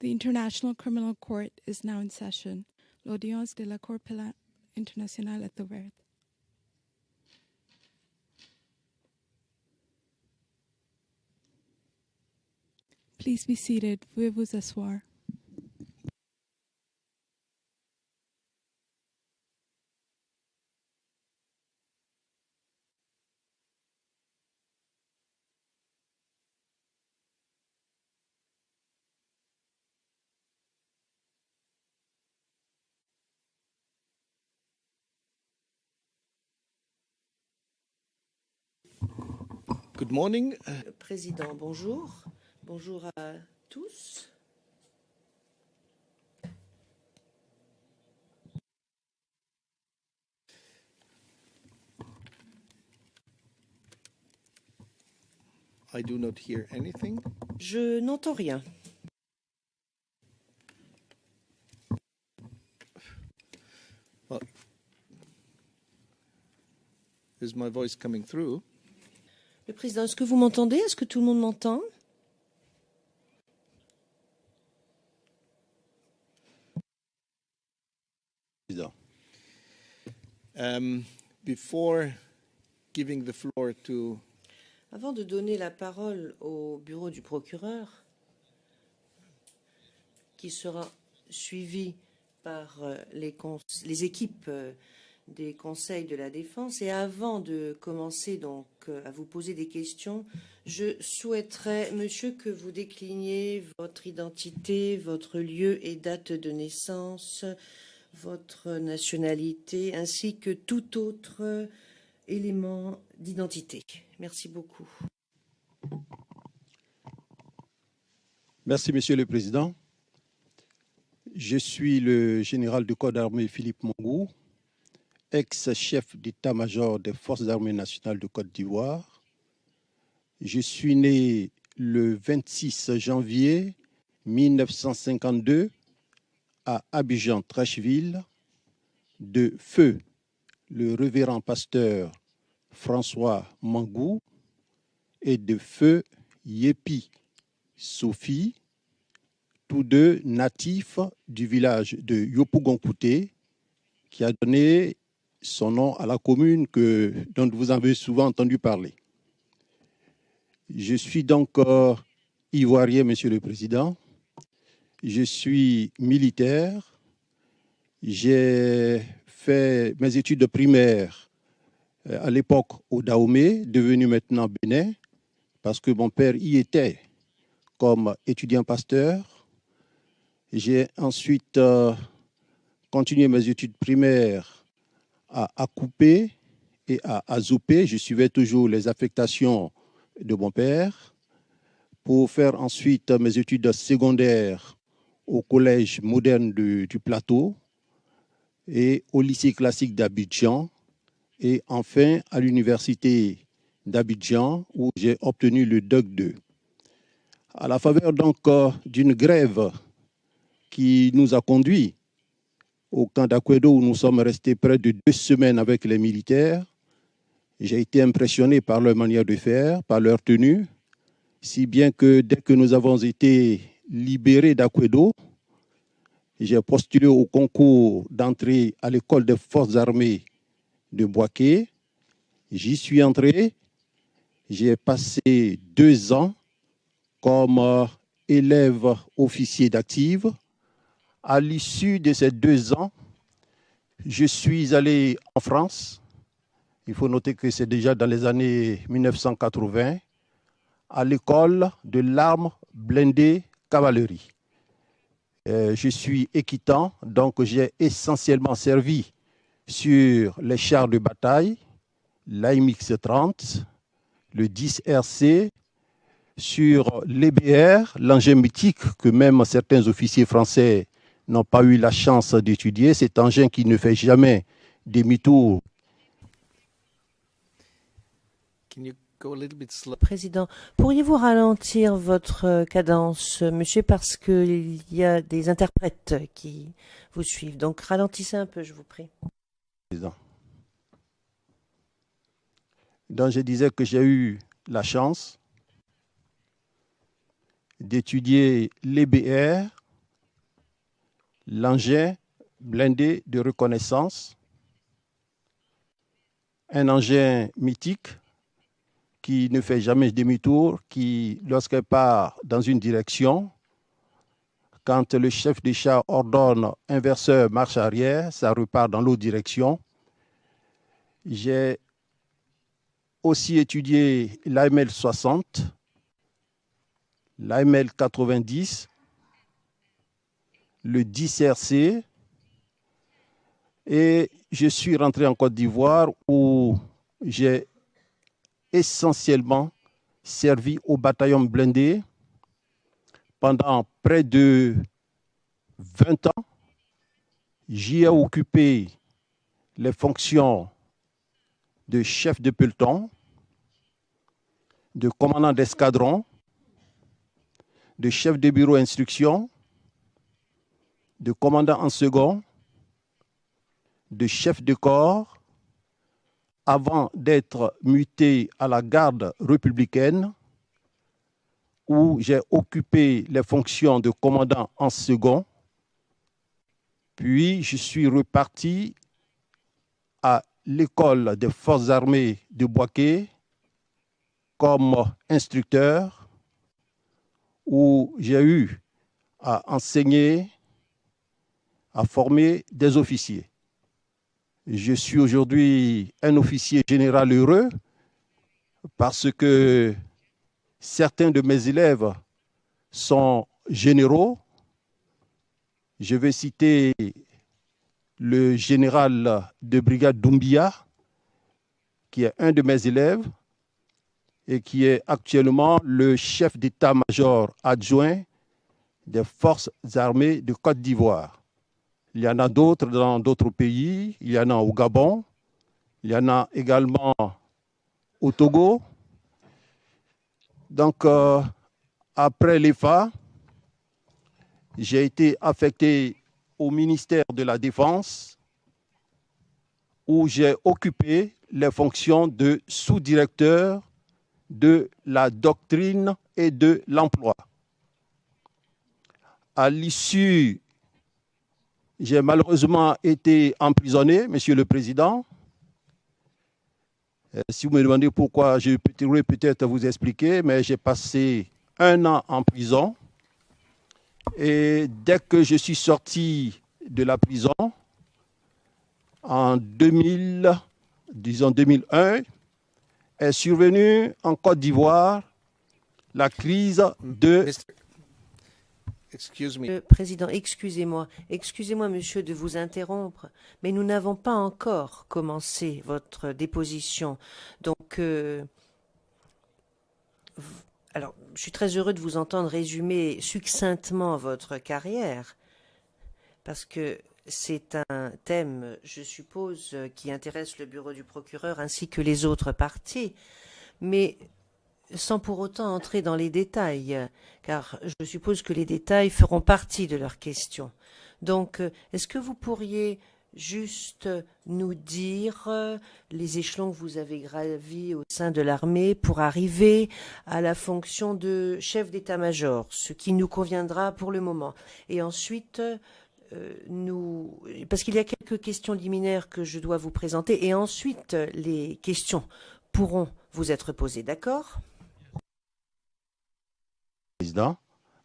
The International Criminal Court is now in session. L'audience de la Cour pénale internationale est ouverte. Please be seated. Veuillez vous asseoir. Good morning. Président, bonjour. Bonjour à tous. I do not hear anything. Je n'entends rien. Well, is my voice coming through? Le président, est-ce que vous m'entendez? Est-ce que tout le monde m'entend? Before giving the floor to Avant de donner la parole au bureau du procureur, qui sera suivi par les équipes des conseils de la défense, et avant de commencer donc à vous poser des questions, je souhaiterais, monsieur, que vous décliniez votre identité, votre lieu et date de naissance, votre nationalité, ainsi que tout autre élément d'identité. Merci beaucoup. Merci, Monsieur le Président. Je suis le général de corps d'armée Philippe Mongou, ex-chef d'état-major des Forces armées nationales de Côte d'Ivoire. Je suis né le 26 janvier 1952 à Abidjan-Trècheville de feu le révérend pasteur François Mangou et de feu Yépi Sophie, tous deux natifs du village de Yopougonkouté, qui a donné son nom à la commune dont vous avez souvent entendu parler. Je suis donc ivoirien, Monsieur le Président. Je suis militaire. J'ai fait mes études primaires à l'époque au Dahomey, devenu maintenant Bénin, parce que mon père y était comme étudiant pasteur. J'ai ensuite continué mes études primaires à Akoupé et à Azoupé. Je suivais toujours les affectations de mon père pour faire ensuite mes études secondaires au collège moderne du Plateau et au lycée classique d'Abidjan et enfin à l'université d'Abidjan où j'ai obtenu le Doc 2. À la faveur donc d'une grève qui nous a conduits au camp d'Akwedo où nous sommes restés près de 2 semaines avec les militaires, j'ai été impressionné par leur manière de faire, par leur tenue, si bien que dès que nous avons été libérés d'Akwedo, j'ai postulé au concours d'entrée à l'école des forces armées de Bouaké. J'y suis entré. J'ai passé 2 ans comme élève officier d'active. À l'issue de ces 2 ans, je suis allé en France. Il faut noter que c'est déjà dans les années 1980, à l'école de l'arme blindée cavalerie. Je suis équitant, donc j'ai essentiellement servi sur les chars de bataille, l'AMX-30, le 10RC, sur l'EBR, l'engin mythique que même certains officiers français n'ont pas eu la chance d'étudier, cet engin qui ne fait jamais demi-tour. Président, pourriez-vous ralentir votre cadence, monsieur, parce qu'il y a des interprètes qui vous suivent. Donc ralentissez un peu, je vous prie. Président. Donc je disais que j'ai eu la chance d'étudier l'EBR l'engin blindé de reconnaissance, un engin mythique qui ne fait jamais demi-tour, qui, lorsqu'elle part dans une direction, quand le chef des chars ordonne inverseur marche arrière, ça repart dans l'autre direction. J'ai aussi étudié l'AML 60, l'AML 90, le 10RC, et je suis rentré en Côte d'Ivoire où j'ai essentiellement servi au bataillon blindé pendant près de 20 ans. J'y ai occupé les fonctions de chef de peloton, de commandant d'escadron, de chef de bureau instruction, de commandant en second, de chef de corps, avant d'être muté à la garde républicaine, où j'ai occupé les fonctions de commandant en second. Puis je suis reparti à l'école des forces armées de Bouaké comme instructeur, où j'ai eu à enseigner, à former des officiers. Je suis aujourd'hui un officier général heureux parce que certains de mes élèves sont généraux. Je vais citer le général de brigade Doumbia, qui est un de mes élèves et qui est actuellement le chef d'état-major adjoint des forces armées de Côte d'Ivoire. Il y en a d'autres dans d'autres pays, il y en a au Gabon, il y en a également au Togo. Donc, après l'EFA, j'ai été affecté au ministère de la Défense où j'ai occupé les fonctions de sous-directeur de la doctrine et de l'emploi. À l'issue, j'ai malheureusement été emprisonné, Monsieur le Président. Si vous me demandez pourquoi, je pourrais peut-être vous expliquer, mais j'ai passé 1 an en prison. Et dès que je suis sorti de la prison, en 2001, est survenue en Côte d'Ivoire la crise de... Excuse me. Président, excusez-moi, monsieur, de vous interrompre, mais nous n'avons pas encore commencé votre déposition. Donc, alors, je suis très heureux de vous entendre résumer succinctement votre carrière, parce que c'est un thème, je suppose, qui intéresse le bureau du procureur ainsi que les autres parties, mais sans pour autant entrer dans les détails, car je suppose que les détails feront partie de leurs questions. Donc, est-ce que vous pourriez juste nous dire les échelons que vous avez gravis au sein de l'armée pour arriver à la fonction de chef d'état-major, ce qui nous conviendra pour le moment. Et ensuite, parce qu'il y a quelques questions liminaires que je dois vous présenter, et ensuite les questions pourront vous être posées, d'accord ? Président.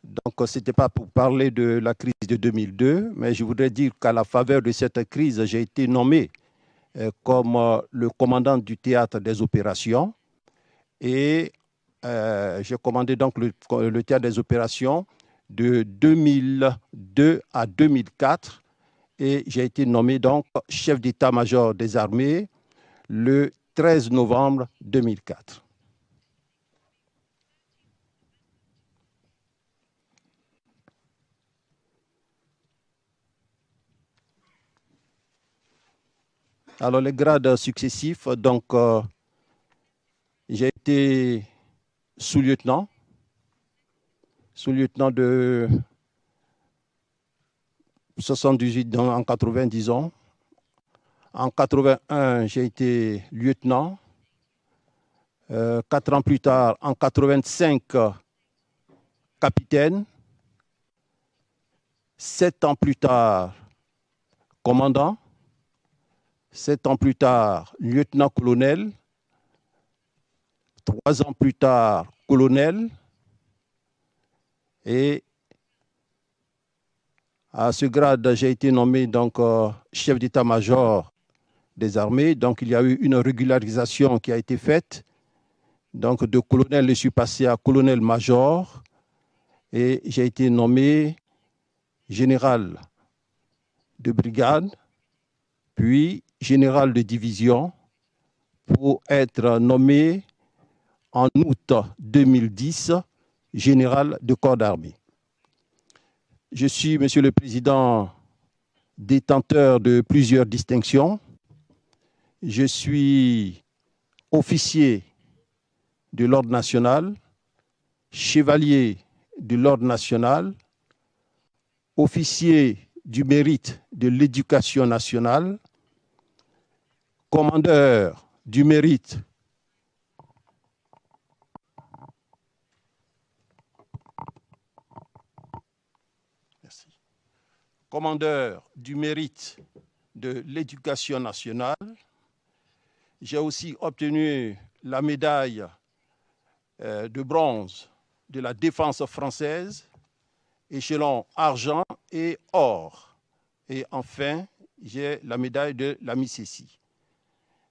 Donc, ce n'était pas pour parler de la crise de 2002, mais je voudrais dire qu'à la faveur de cette crise, j'ai été nommé comme le commandant du théâtre des opérations et j'ai commandé donc le théâtre des opérations de 2002 à 2004 et j'ai été nommé donc chef d'état-major des armées le 13 novembre 2004. Alors, les grades successifs, donc, j'ai été sous-lieutenant de 78 en 80, disons. En 81, j'ai été lieutenant. 4 ans plus tard, en 85, capitaine. 7 ans plus tard, commandant. 7 ans plus tard, lieutenant-colonel. 3 ans plus tard, colonel. Et à ce grade, j'ai été nommé donc chef d'état-major des armées. Donc il y a eu une régularisation qui a été faite. Donc de colonel, je suis passé à colonel-major et j'ai été nommé général de brigade, puis général de division pour être nommé en août 2010 général de corps d'armée. Je suis, Monsieur le Président, détenteur de plusieurs distinctions. Je suis officier de l'Ordre national, chevalier de l'Ordre national, officier du mérite de l'Éducation nationale, commandeur du mérite commandeur du mérite de l'Éducation nationale. J'ai aussi obtenu la médaille de bronze de la défense française, échelon argent et or. Et enfin, j'ai la médaille de la Miss Cécile.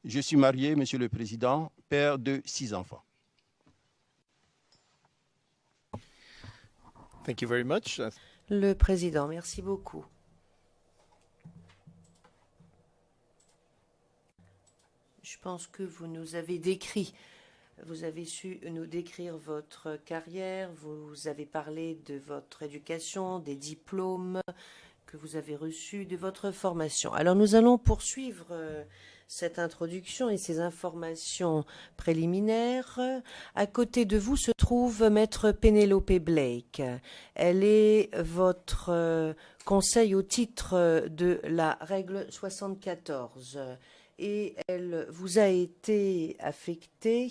Je suis marié, Monsieur le Président, père de 6 enfants. Thank you very much. Le Président, merci beaucoup. Je pense que vous nous avez décrit, vous avez su nous décrire votre carrière, vous avez parlé de votre éducation, des diplômes que vous avez reçus, de votre formation. Alors nous allons poursuivre cette introduction et ces informations préliminaires. À côté de vous se trouve Maître Penelope Blake. Elle est votre conseil au titre de la règle 74 et elle vous a été affectée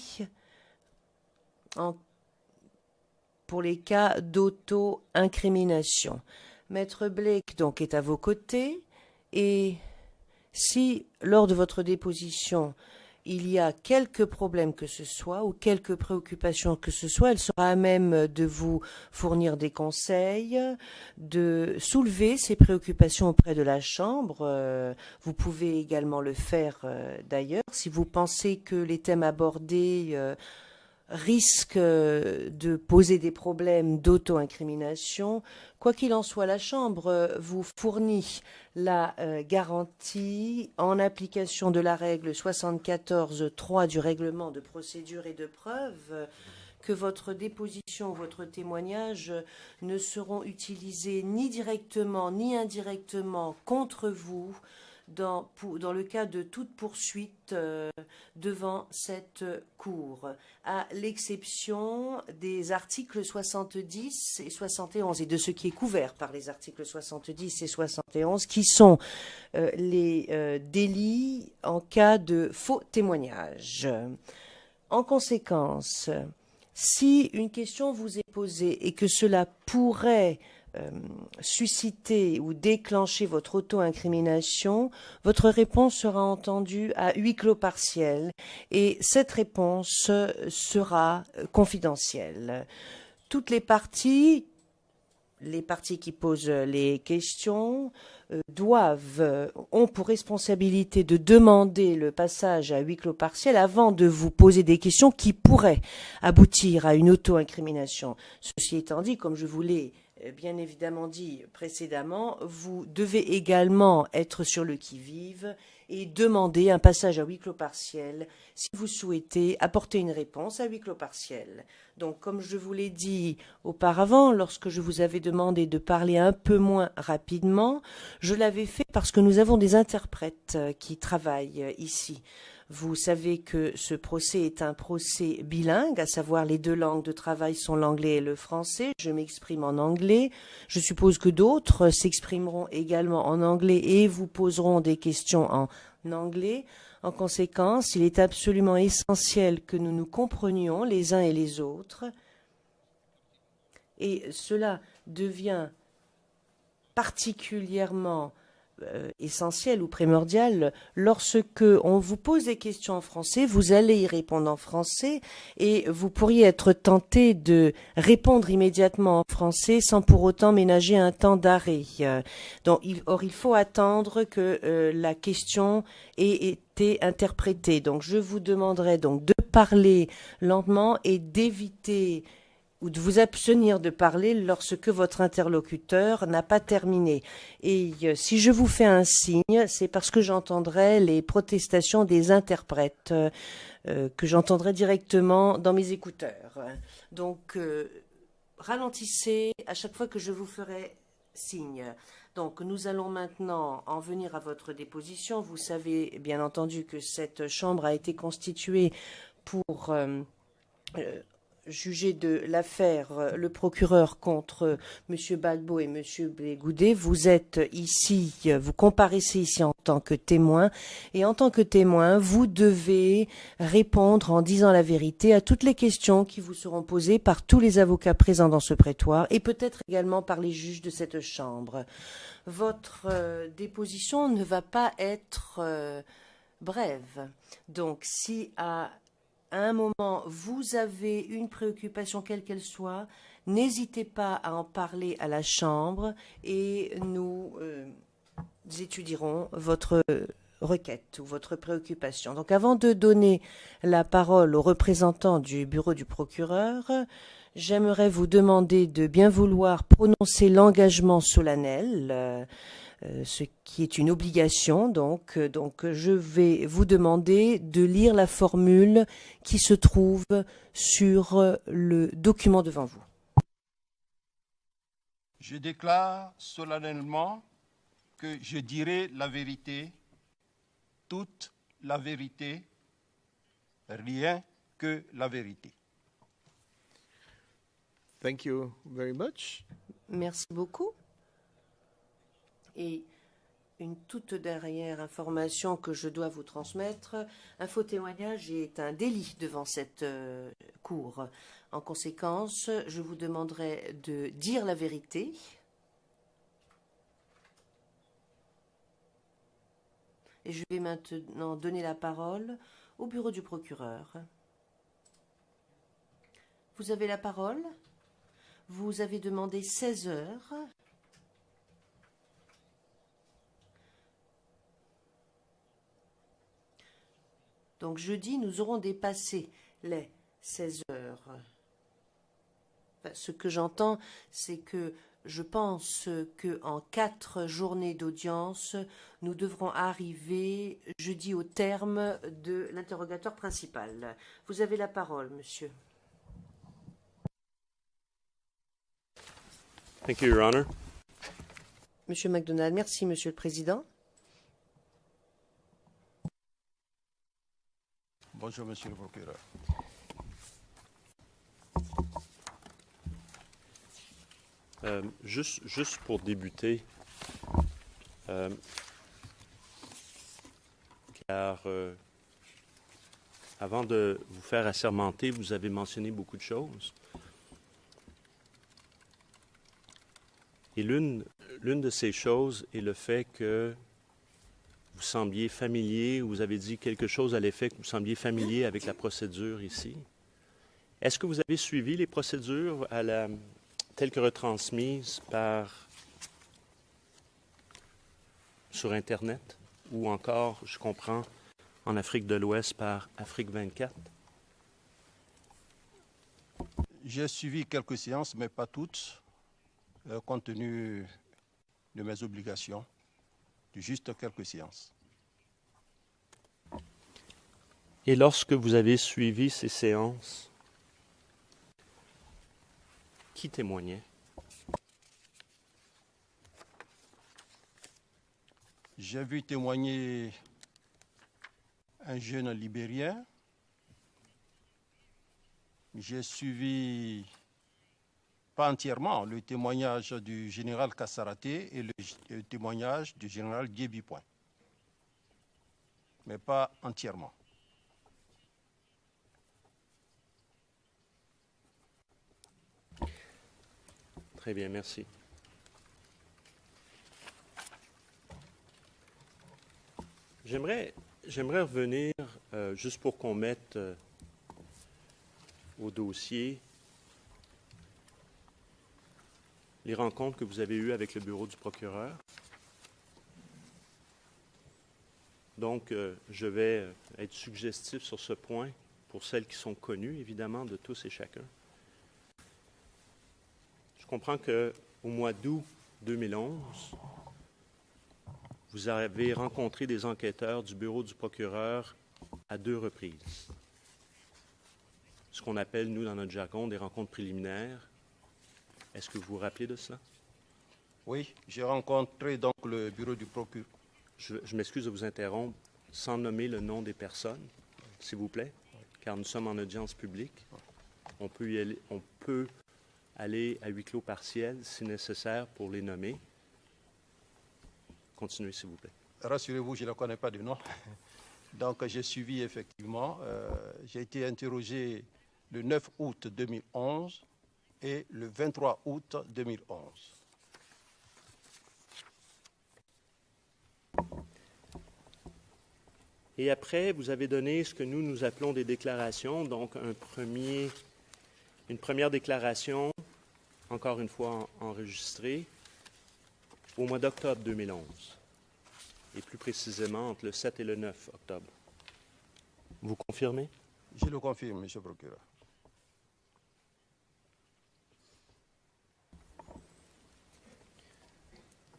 pour les cas d'auto-incrimination. Maître Blake donc est à vos côtés et si, lors de votre déposition, il y a quelques problèmes que ce soit ou quelques préoccupations que ce soit, elle sera à même de vous fournir des conseils, de soulever ces préoccupations auprès de la Chambre. Vous pouvez également le faire d'ailleurs. Si vous pensez que les thèmes abordés risque de poser des problèmes d'auto-incrimination. Quoi qu'il en soit, la Chambre vous fournit la garantie en application de la règle 74.3 du règlement de procédure et de preuve que votre déposition, votre témoignage ne seront utilisés ni directement ni indirectement contre vous dans le cas de toute poursuite devant cette Cour, à l'exception des articles 70 et 71 et de ce qui est couvert par les articles 70 et 71 qui sont les délits en cas de faux témoignage. En conséquence, si une question vous est posée et que cela pourrait susciter ou déclencher votre auto-incrimination, votre réponse sera entendue à huis clos partiel et cette réponse sera confidentielle. Toutes les parties qui posent les questions ont pour responsabilité de demander le passage à huis clos partiel avant de vous poser des questions qui pourraient aboutir à une auto-incrimination. Ceci étant dit, comme je vous l'ai bien évidemment dit précédemment, vous devez également être sur le qui-vive et demander un passage à huis clos partiel si vous souhaitez apporter une réponse à huis clos partiel. Donc, comme je vous l'ai dit auparavant, lorsque je vous avais demandé de parler un peu moins rapidement, je l'avais fait parce que nous avons des interprètes qui travaillent ici. Vous savez que ce procès est un procès bilingue, à savoir les deux langues de travail sont l'anglais et le français. Je m'exprime en anglais. Je suppose que d'autres s'exprimeront également en anglais et vous poseront des questions en anglais. En conséquence, il est absolument essentiel que nous nous comprenions les uns et les autres. Et cela devient particulièrement essentiel ou primordial. Lorsque on vous pose des questions en français, vous allez y répondre en français et vous pourriez être tenté de répondre immédiatement en français sans pour autant ménager un temps d'arrêt. Or, il faut attendre que la question ait été interprétée. Donc, je vous demanderai donc de parler lentement et d'éviter ou de vous abstenir de parler lorsque votre interlocuteur n'a pas terminé. Et si je vous fais un signe, c'est parce que j'entendrai les protestations des interprètes, que j'entendrai directement dans mes écouteurs. Donc, ralentissez à chaque fois que je vous ferai signe. Donc, nous allons maintenant en venir à votre déposition. Vous savez, bien entendu, que cette chambre a été constituée pour juger de l'affaire le procureur contre M. Gbagbo et M. Blé-Goudé. Vous êtes ici, vous comparaissez ici en tant que témoin, et en tant que témoin, vous devez répondre en disant la vérité à toutes les questions qui vous seront posées par tous les avocats présents dans ce prétoire et peut-être également par les juges de cette chambre. Votre déposition ne va pas être brève. Donc, si à un moment, vous avez une préoccupation quelle qu'elle soit, n'hésitez pas à en parler à la Chambre et nous étudierons votre requête ou votre préoccupation. Donc avant de donner la parole au représentant du bureau du procureur, j'aimerais vous demander de bien vouloir prononcer l'engagement solennel, ce qui est une obligation. Donc, je vais vous demander de lire la formule qui se trouve sur le document devant vous. Je déclare solennellement que je dirai la vérité, toute la vérité, rien que la vérité. Thank you very much. Merci beaucoup. Et une toute dernière information que je dois vous transmettre, un faux témoignage est un délit devant cette cour. En conséquence, je vous demanderai de dire la vérité. Et je vais maintenant donner la parole au bureau du procureur. Vous avez la parole. Vous avez demandé 16 heures. Donc jeudi, nous aurons dépassé les 16 heures. Enfin, ce que j'entends, c'est que je pense qu'en 4 journées d'audience, nous devrons arriver jeudi au terme de l'interrogatoire principal. Vous avez la parole, monsieur. Thank you, Your Honor. Monsieur MacDonald, merci, Monsieur le Président. Bonjour, monsieur le procureur. Juste pour débuter, car avant de vous faire assermenter, vous avez mentionné beaucoup de choses. Et l'une de ces choses est le fait que vous sembliez familier, vous avez dit quelque chose à l'effet que vous sembliez familier avec la procédure ici. Est-ce que vous avez suivi les procédures telles que retransmises sur Internet ou encore, je comprends, en Afrique de l'Ouest par Afrique 24? J'ai suivi quelques séances, mais pas toutes, compte tenu de mes obligations. Juste quelques séances. Et lorsque vous avez suivi ces séances, qui témoignait? J'ai vu témoigner un jeune Libérien. J'ai suivi, pas entièrement, le témoignage du général Kassaraté et le témoignage du général Diebi-Point, mais pas entièrement. Très bien, merci. J'aimerais revenir, juste pour qu'on mette au dossier les rencontres que vous avez eues avec le bureau du procureur. Donc, je vais être suggestif sur ce point pour celles qui sont connues, évidemment, de tous et chacun. Je comprends qu'au mois d'août 2011, vous avez rencontré des enquêteurs du bureau du procureur à 2 reprises. Ce qu'on appelle, nous, dans notre jargon, des rencontres préliminaires. Est-ce que vous vous rappelez de cela? Oui, j'ai rencontré donc le bureau du procureur. Je m'excuse de vous interrompre, sans nommer le nom des personnes, s'il vous plaît, car nous sommes en audience publique. On peut aller à huis clos partiel si nécessaire pour les nommer. Continuez, s'il vous plaît. Rassurez-vous, je ne connais pas de nom. Donc, j'ai suivi effectivement. J'ai été interrogé le 9 août 2011 et le 23 août 2011. Et après, vous avez donné ce que nous appelons des déclarations, donc une première déclaration, encore une fois enregistrée, au mois d'octobre 2011, et plus précisément entre le 7 et le 9 octobre. Vous confirmez? Je le confirme, monsieur le procureur.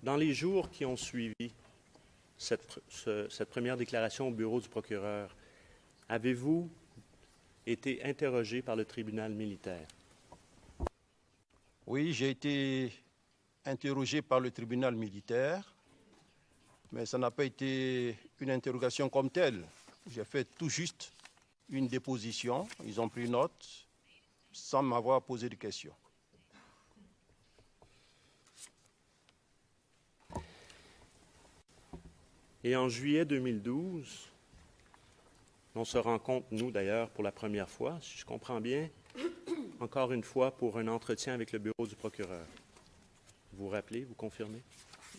Dans les jours qui ont suivi cette première déclaration au bureau du procureur, avez-vous été interrogé par le tribunal militaire? Oui, j'ai été interrogé par le tribunal militaire, mais ça n'a pas été une interrogation comme telle. J'ai fait tout juste une déposition, ils ont pris note, sans m'avoir posé de questions. Et en juillet 2012, on se rencontre, nous d'ailleurs, pour la première fois, si je comprends bien, encore une fois pour un entretien avec le bureau du procureur. Vous vous rappelez, vous confirmez?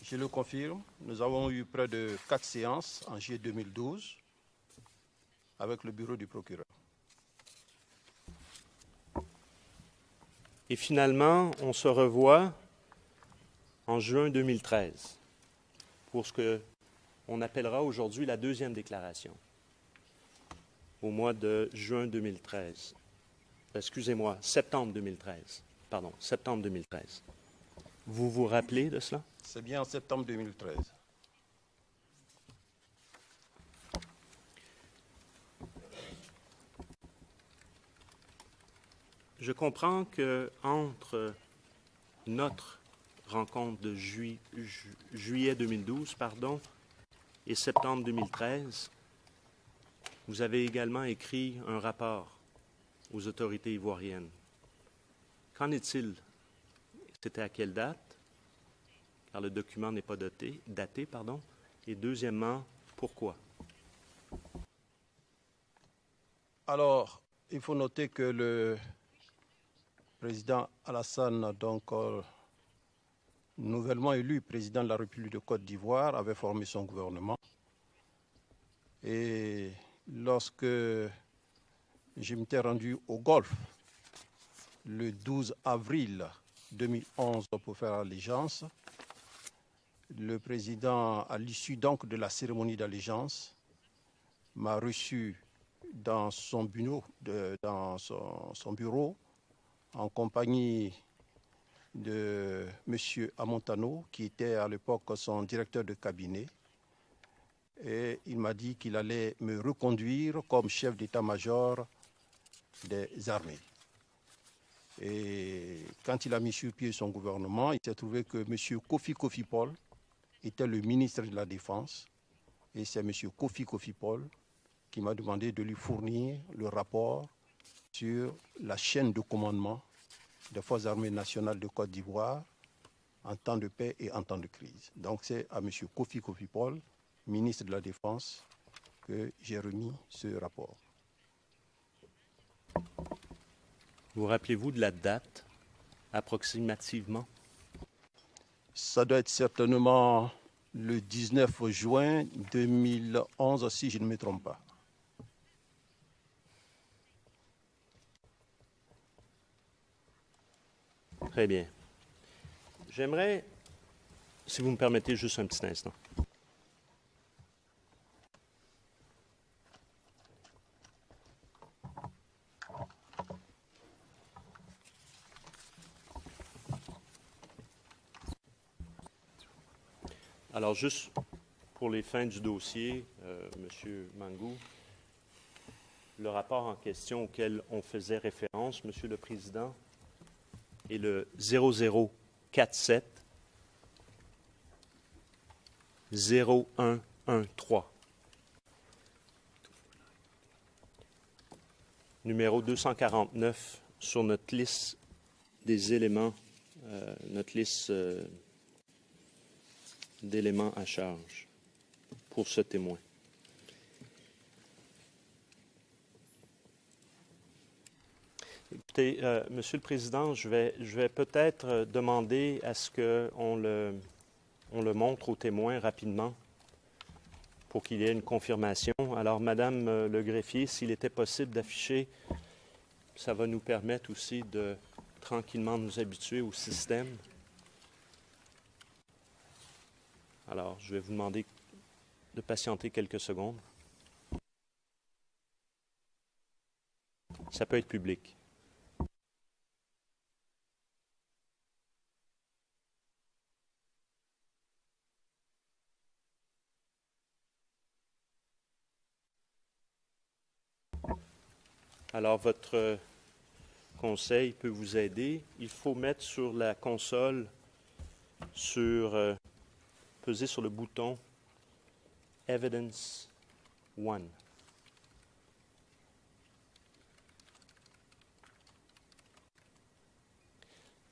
Je le confirme. Nous avons eu près de 4 séances en juillet 2012 avec le bureau du procureur. Et finalement, on se revoit en juin 2013 pour ce qu'on appellera aujourd'hui la deuxième déclaration, au mois de juin 2013. Excusez-moi, septembre 2013. Pardon, septembre 2013. Vous vous rappelez de cela? C'est bien en septembre 2013. Je comprends qu'entre notre rencontre de juillet 2012 et septembre 2013, vous avez également écrit un rapport aux autorités ivoiriennes. Qu'en est-il? C'était à quelle date? Car le document n'est pas daté. Et deuxièmement, pourquoi? Alors, il faut noter que le président Alassane, donc nouvellement élu président de la République de Côte d'Ivoire, avait formé son gouvernement. Et lorsque je m'étais rendu au Golfe le 12 avril 2011 pour faire allégeance, le président, à l'issue donc de la cérémonie d'allégeance, m'a reçu dans son bureau, en compagnie de M. Amontano, qui était à l'époque son directeur de cabinet. Et il m'a dit qu'il allait me reconduire comme chef d'état-major des armées. Et quand il a mis sur pied son gouvernement, il s'est trouvé que M. Kofi Paul était le ministre de la Défense. Et c'est M. Kofi Paul qui m'a demandé de lui fournir le rapport sur la chaîne de commandement des Forces armées nationales de Côte d'Ivoire en temps de paix et en temps de crise. Donc c'est à M. Kofi Paul, ministre de la Défense, que j'ai remis ce rapport. Vous rappelez-vous de la date, approximativement? Ça doit être certainement le 19 juin 2011, si je ne me trompe pas. Très bien. J'aimerais, si vous me permettez juste un petit instant. Alors, juste pour les fins du dossier, M. Mangou, le rapport en question auquel on faisait référence, Monsieur le Président, est le 0047 0113. Numéro 249 sur notre liste des éléments, notre liste d'éléments à charge pour ce témoin. Écoutez, Monsieur le Président, je vais peut-être demander à ce qu'on le montre au témoin rapidement pour qu'il y ait une confirmation. Alors, Madame le greffier, s'il était possible d'afficher, ça va nous permettre aussi de tranquillement nous habituer au système. Alors, je vais vous demander de patienter quelques secondes. Ça peut être public. Alors, votre conseil peut vous aider. Il faut mettre sur la console, peser sur le bouton Evidence 1.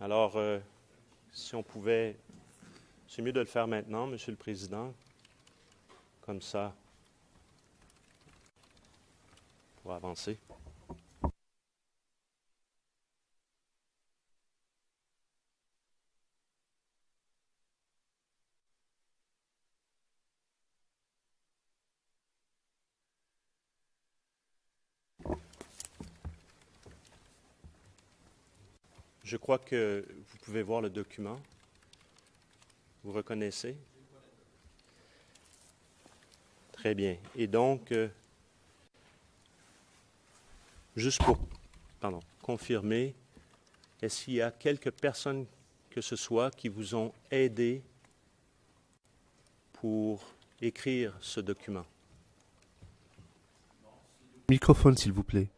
Alors, si on pouvait, c'est mieux de le faire maintenant, Monsieur le Président, comme ça, pour avancer. Je crois que vous pouvez voir le document. Vous reconnaissez? Très bien. Et donc, juste pour confirmer, est-ce qu'il y a quelques personnes que ce soit qui vous ont aidé pour écrire ce document? Microphone, s'il vous plaît.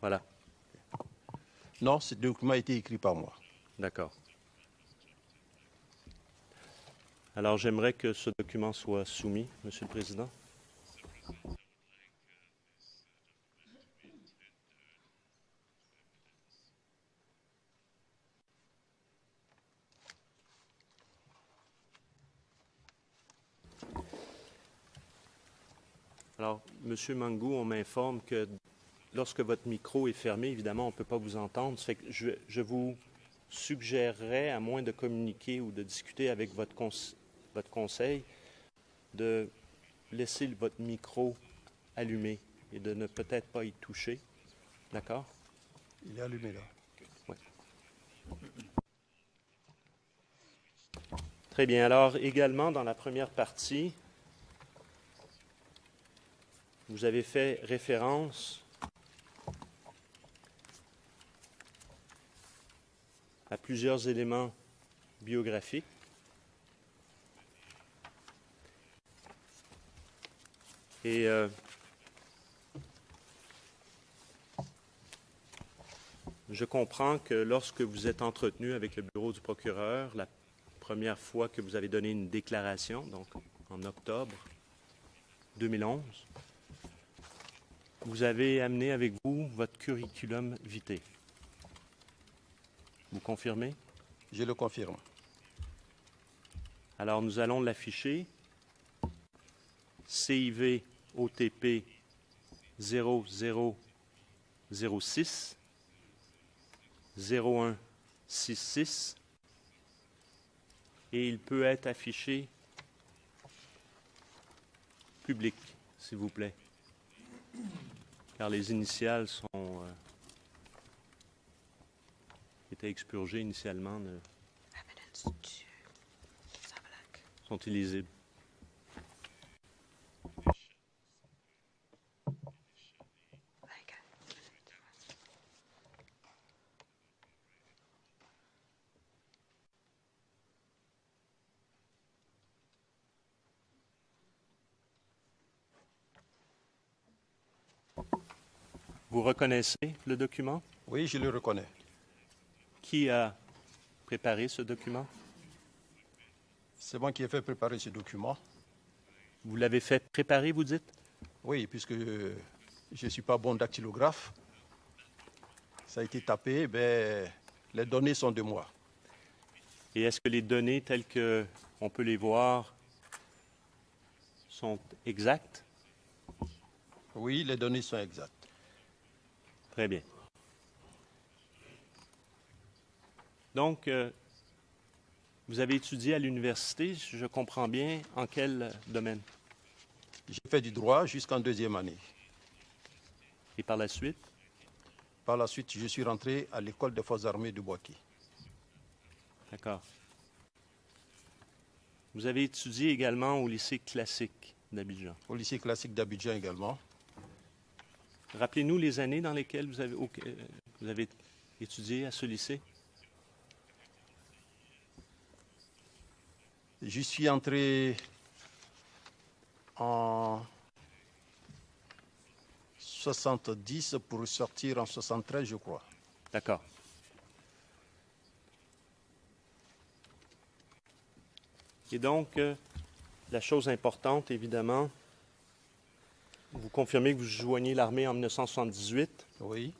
Voilà. Non, ce document a été écrit par moi. D'accord. Alors, j'aimerais que ce document soit soumis, Monsieur le Président. Alors, Monsieur Mangou, on m'informe que lorsque votre micro est fermé, évidemment, on ne peut pas vous entendre. Ça fait que je vous suggérerais, à moins de communiquer ou de discuter avec votre conseil, de laisser votre micro allumé et de ne peut-être pas y toucher. D'accord? Il est allumé là. Oui. Très bien. Alors, également, dans la première partie, vous avez fait référence à plusieurs éléments biographiques. Et je comprends que lorsque vous êtes entretenu avec le bureau du procureur, la première fois que vous avez donné une déclaration, donc en octobre 2011, vous avez amené avec vous votre curriculum vitae. Vous confirmez? Je le confirme. Alors, nous allons l'afficher. CIV OTP 0006 01 66 et il peut être affiché public, s'il vous plaît, car les initiales étaient expurgées initialement, sont illisibles. Vous reconnaissez le document? Oui, je le reconnais. Qui a préparé ce document? C'est moi qui ai fait préparer ce document. Vous l'avez fait préparer, vous dites? Oui, puisque je ne suis pas bon dactylographe. Ça a été tapé, les données sont de moi. Et est-ce que les données telles qu'on peut les voir sont exactes? Oui, les données sont exactes. Très bien. Donc, vous avez étudié à l'université, je comprends bien, en quel domaine? J'ai fait du droit jusqu'en deuxième année. Et par la suite? Par la suite, je suis rentré à l'école des forces armées de Bouaké. D'accord. Vous avez étudié également au lycée classique d'Abidjan. Au lycée classique d'Abidjan également. Rappelez-nous les années dans lesquelles vous avez étudié à ce lycée. Je suis entré en 70 pour sortir en 73, je crois. D'accord. Et donc, la chose importante, évidemment, vous confirmez que vous joignez l'armée en 1978. Oui.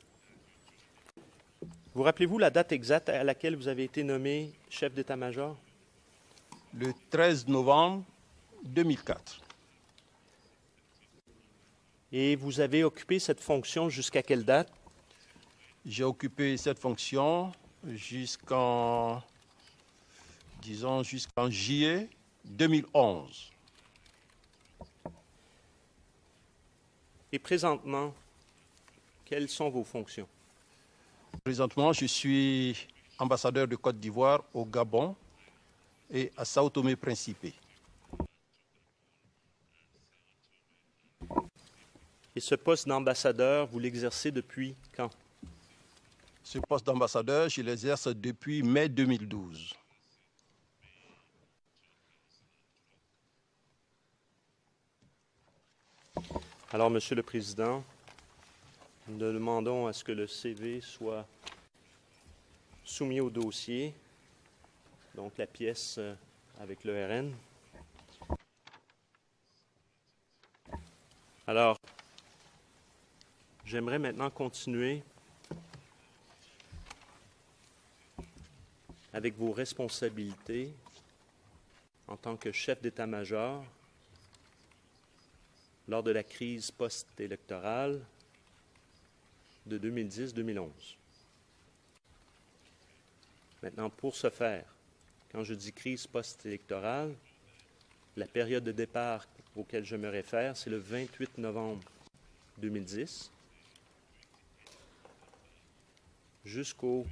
Vous rappelez-vous la date exacte à laquelle vous avez été nommé chef d'état-major? Le 13 novembre 2004. Et vous avez occupé cette fonction jusqu'à quelle date? J'ai occupé cette fonction jusqu'en juillet 2011. Et présentement, quelles sont vos fonctions? Présentement, je suis ambassadeur de Côte d'Ivoire au Gabon et à Sao Tomé-Principe. Et ce poste d'ambassadeur, vous l'exercez depuis quand? Ce poste d'ambassadeur, je l'exerce depuis mai 2012. Alors, Monsieur le Président, nous demandons à ce que le CV soit soumis au dossier, donc la pièce avec le RN. Alors, j'aimerais maintenant continuer avec vos responsabilités en tant que chef d'état-major lors de la crise post-électorale de 2010-2011. Maintenant, pour ce faire, quand je dis crise post-électorale, la période de départ auquel je me réfère, c'est le 28 novembre 2010 jusqu'au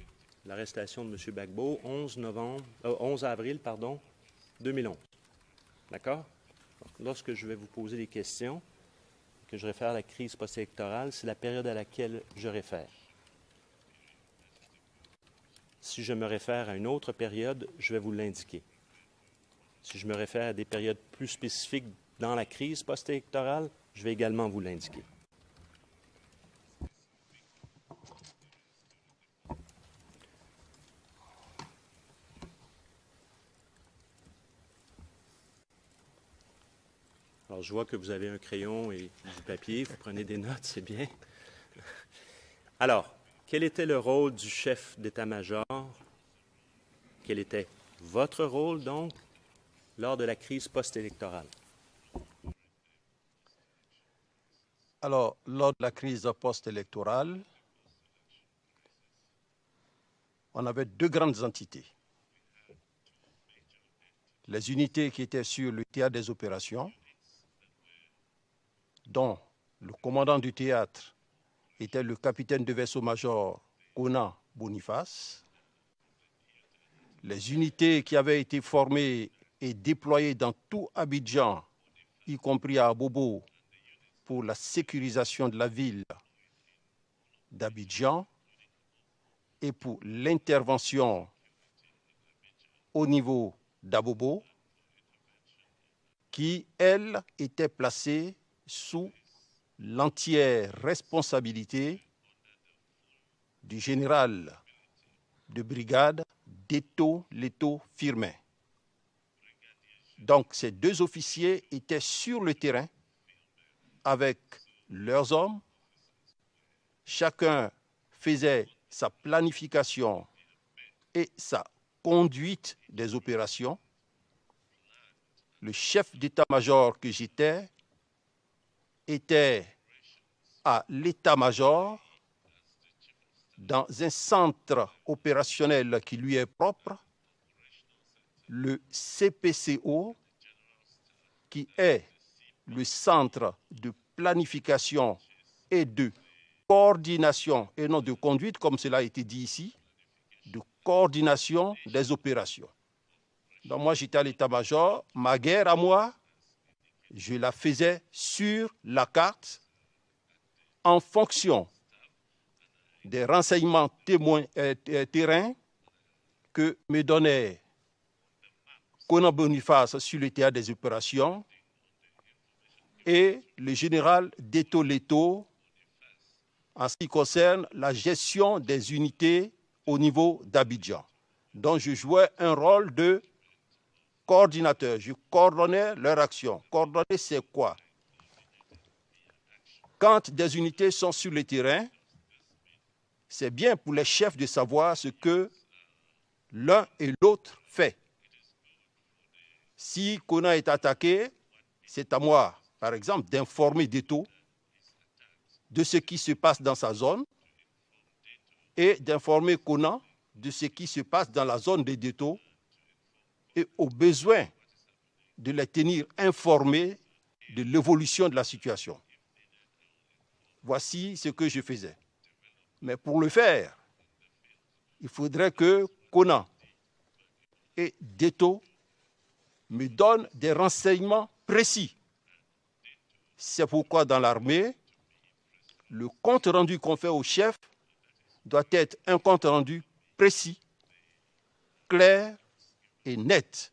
l'arrestation de M. Gbagbo, 11 avril 2011. D'accord? Lorsque je vais vous poser des questions, que je réfère à la crise post-électorale, c'est la période à laquelle je réfère. Si je me réfère à une autre période, je vais vous l'indiquer. Si je me réfère à des périodes plus spécifiques dans la crise post-électorale, je vais également vous l'indiquer. Alors, je vois que vous avez un crayon et du papier, vous prenez des notes, c'est bien. Alors, quel était le rôle du chef d'état-major? Quel était votre rôle, donc, lors de la crise post-électorale? Alors, lors de la crise post-électorale, on avait deux grandes entités. Les unités qui étaient sur le théâtre des opérations, dont le commandant du théâtre était le capitaine de vaisseau-major Kona Boniface. Les unités qui avaient été formées et déployées dans tout Abidjan, y compris à Abobo, pour la sécurisation de la ville d'Abidjan et pour l'intervention au niveau d'Abobo, qui, elle, était placée sous l'entière responsabilité du général de brigade Deto Leto Firmin. Donc ces deux officiers étaient sur le terrain avec leurs hommes. Chacun faisait sa planification et sa conduite des opérations. Le chef d'état-major que j'étais était à l'état-major dans un centre opérationnel qui lui est propre, le CPCO, qui est le centre de planification et de coordination, et non de conduite, comme cela a été dit ici, de coordination des opérations. Donc moi, j'étais à l'état-major. Ma guerre à moi, je la faisais sur la carte en fonction des renseignements terrain que me donnait Kona Boniface sur le théâtre des opérations et le général Deto Leto en ce qui concerne la gestion des unités au niveau d'Abidjan. Donc je jouais un rôle de coordinateur, je coordonnais leur action. Coordonner, c'est quoi? Quand des unités sont sur le terrain, c'est bien pour les chefs de savoir ce que l'un et l'autre fait. Si Kona est attaqué, c'est à moi, par exemple, d'informer Deto de ce qui se passe dans sa zone et d'informer Kona de ce qui se passe dans la zone de Deto et au besoin de les tenir informés de l'évolution de la situation. Voici ce que je faisais. Mais pour le faire, il faudrait que Kona et Deto me donnent des renseignements précis. C'est pourquoi dans l'armée, le compte rendu qu'on fait au chef doit être un compte rendu précis, clair et net.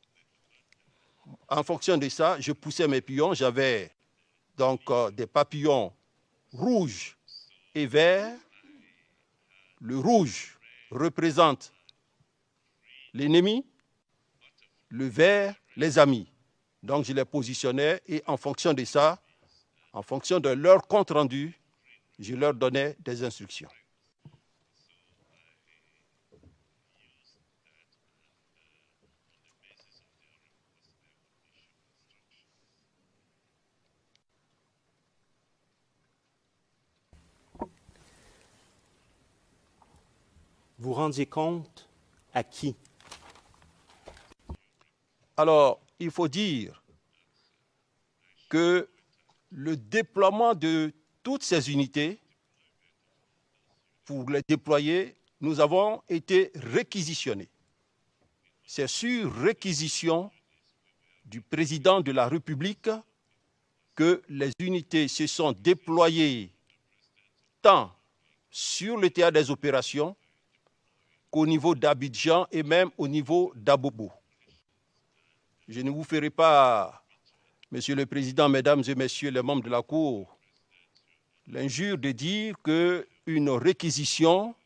En fonction de ça, je poussais mes pions. J'avais donc des papillons rouges et verts. Le rouge représente l'ennemi, le vert, les amis. Donc je les positionnais et en fonction de ça, en fonction de leur compte rendu, je leur donnais des instructions. Vous rendiez compte à qui? Alors, il faut dire que le déploiement de toutes ces unités, pour les déployer, nous avons été réquisitionnés. C'est sur réquisition du président de la République que les unités se sont déployées tant sur le théâtre des opérations qu'au niveau d'Abidjan et même au niveau d'Abobo. Je ne vous ferai pas, Monsieur le Président, Mesdames et Messieurs les membres de la Cour, l'injure de dire qu'une réquisition,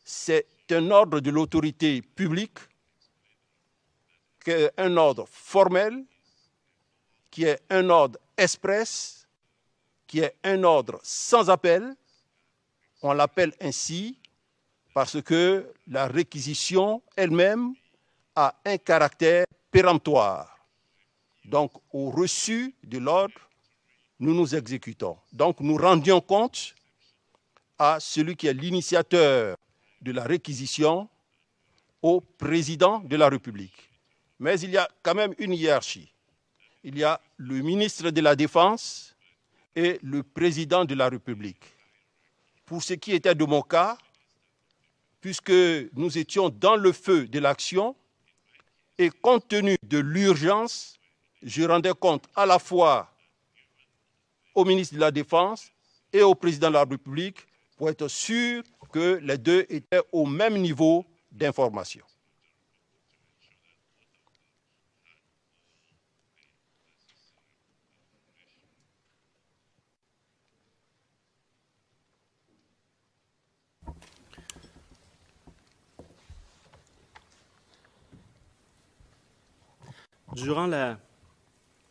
c'est un ordre de l'autorité publique, qui est un ordre formel, qui est un ordre express, qui est un ordre sans appel. On l'appelle ainsi parce que la réquisition elle-même a un caractère péremptoire. Donc, au reçu de l'ordre, nous nous exécutons. Donc, nous rendions compte à celui qui est l'initiateur de la réquisition au président de la République. Mais il y a quand même une hiérarchie. Il y a le ministre de la Défense et le président de la République. Pour ce qui était de mon cas, puisque nous étions dans le feu de l'action, et compte tenu de l'urgence, je rendais compte à la fois au ministre de la Défense et au président de la République pour être sûr que les deux étaient au même niveau d'information. Durant la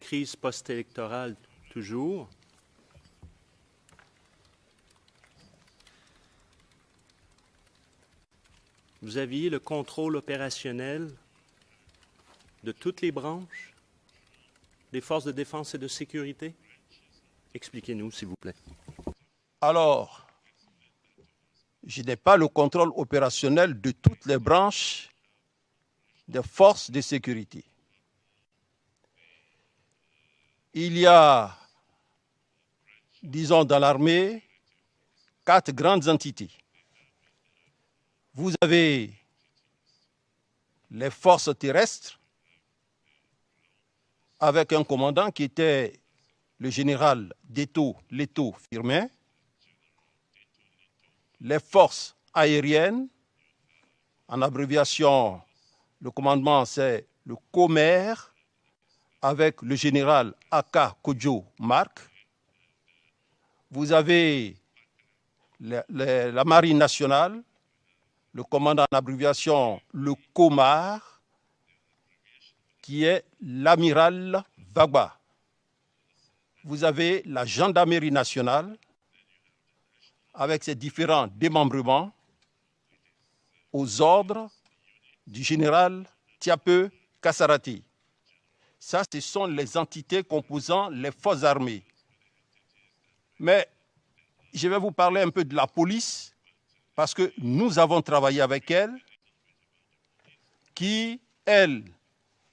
crise post-électorale, toujours, vous aviez le contrôle opérationnel de toutes les branches des forces de défense et de sécurité? Expliquez-nous, s'il vous plaît. Alors, je n'ai pas le contrôle opérationnel de toutes les branches des forces de sécurité. Il y a, disons, dans l'armée, 4 grandes entités. Vous avez les forces terrestres, avec un commandant qui était le général Leto Firmin, les forces aériennes, en abréviation, le commandement c'est le COMER, avec le général Aka Kodjo Mark. Vous avez la marine nationale, le commandant en abréviation le COMAR, qui est l'amiral Vagba. Vous avez la gendarmerie nationale, avec ses différents démembrements, aux ordres du général Tiape Kassarati. Ça, ce sont les entités composant les forces armées. Mais je vais vous parler un peu de la police, parce que nous avons travaillé avec elle, qui, elle,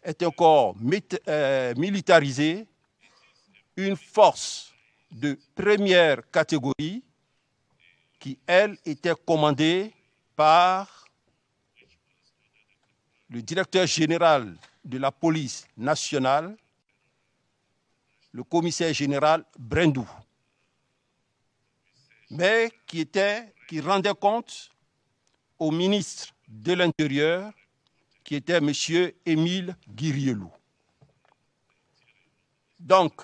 est un corps militarisé, une force de première catégorie, qui, elle, était commandée par le directeur général de la police nationale, le commissaire général Brendou, mais qui rendait compte au ministre de l'Intérieur, qui était M. Émile Guirielou. Donc,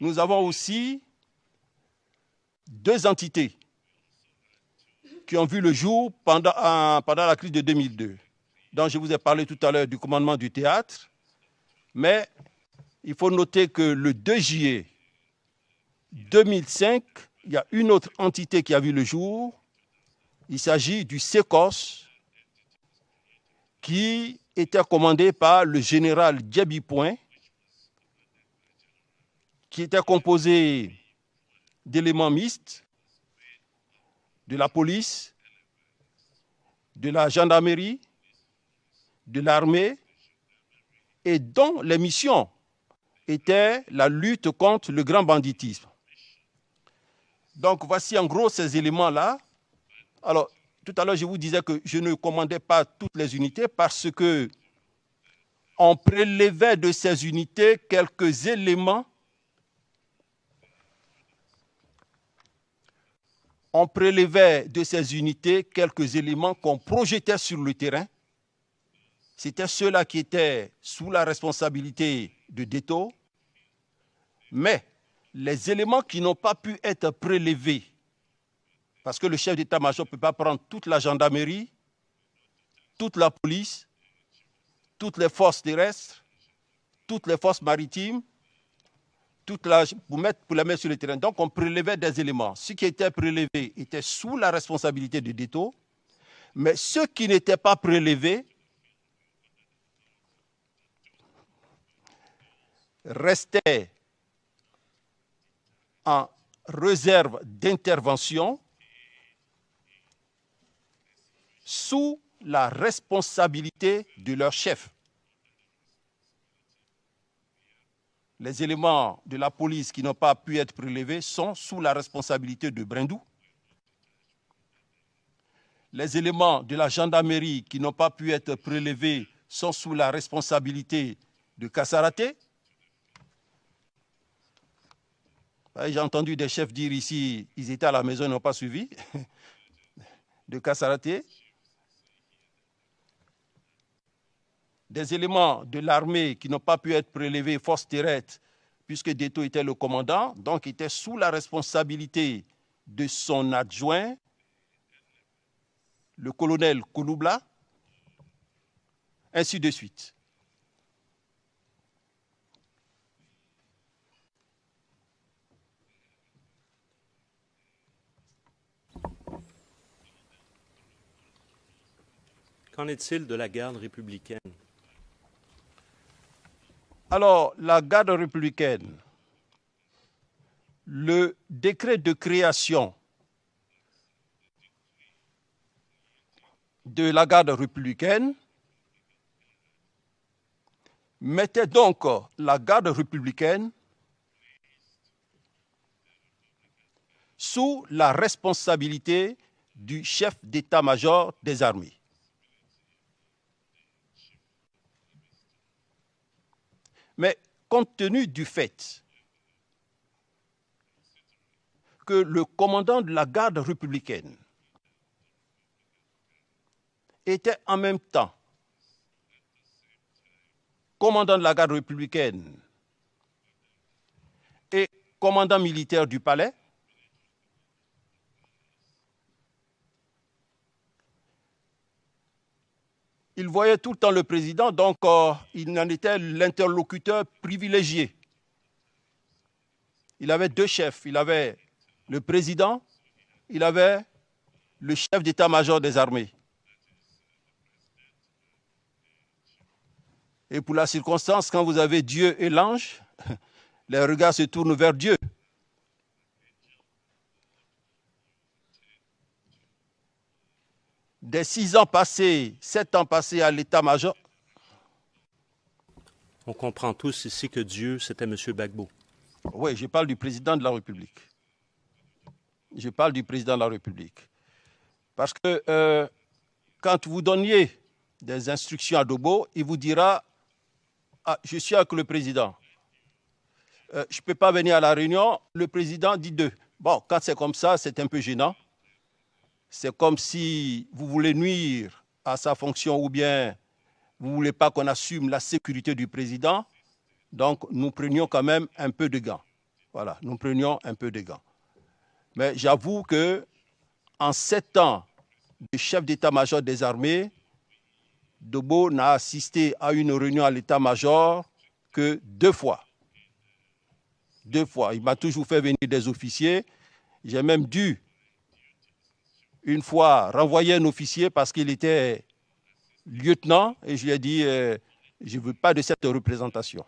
nous avons aussi 2 entités qui ont vu le jour pendant la crise de 2002. Donc, je vous ai parlé tout à l'heure du commandement du théâtre, mais il faut noter que le 2 juillet 2005, il y a une autre entité qui a vu le jour. Il s'agit du SECOS, qui était commandé par le général Djebi Point, qui était composé d'éléments mixtes, de la police, de la gendarmerie, de l'armée, et dont les missions étaient la lutte contre le grand banditisme. Donc voici en gros ces éléments-là. Alors, tout à l'heure, je vous disais que je ne commandais pas toutes les unités parce que on prélevait de ces unités quelques éléments. On prélevait de ces unités quelques éléments qu'on projetait sur le terrain. C'était ceux-là qui étaient sous la responsabilité de Deto. Mais les éléments qui n'ont pas pu être prélevés, parce que le chef d'état-major ne peut pas prendre toute la gendarmerie, toute la police, toutes les forces terrestres, toutes les forces maritimes, pour les mettre sur le terrain. Donc on prélevait des éléments. Ce qui était prélevé était sous la responsabilité de Deto, mais ceux qui n'étaient pas prélevés restaient en réserve d'intervention sous la responsabilité de leur chef. Les éléments de la police qui n'ont pas pu être prélevés sont sous la responsabilité de Brindou. Les éléments de la gendarmerie qui n'ont pas pu être prélevés sont sous la responsabilité de Kassaraté. J'ai entendu des chefs dire ici, ils étaient à la maison, ils n'ont pas suivi, de Kassaraté. Des éléments de l'armée qui n'ont pas pu être prélevés, force terrestre, puisque Deto était le commandant, donc était sous la responsabilité de son adjoint, le colonel Kouloubla, ainsi de suite. Qu'en est-il de la garde républicaine? Alors, la garde républicaine, le décret de création de la garde républicaine mettait donc la garde républicaine sous la responsabilité du chef d'état-major des armées. Mais compte tenu du fait que le commandant de la garde républicaine était en même temps commandant de la garde républicaine et commandant militaire du palais, il voyait tout le temps le président, donc il en était l'interlocuteur privilégié. Il avait deux chefs, il avait le président, il avait le chef d'état-major des armées. Et pour la circonstance, quand vous avez Dieu et l'ange, les regards se tournent vers Dieu. Des 6 ans passés, 7 ans passés à l'état-major. On comprend tous ici que Dieu, c'était M. Gbagbo. Oui, je parle du président de la République. Je parle du président de la République. Parce que quand vous donniez des instructions à Dobo, il vous dira « je suis avec le président. Je ne peux pas venir à la réunion, le président dit 2. » Bon, quand c'est comme ça, c'est un peu gênant. C'est comme si vous voulez nuire à sa fonction ou bien vous ne voulez pas qu'on assume la sécurité du président. Donc, nous prenions quand même un peu de gants. Voilà, nous prenions un peu de gants. Mais j'avoue qu'en 7 ans de chef d'état-major des armées, Dobo n'a assisté à une réunion à l'état-major que 2 fois. 2 fois. Il m'a toujours fait venir des officiers. J'ai même dû, une fois, renvoyer un officier parce qu'il était lieutenant et je lui ai dit je ne veux pas de cette représentation.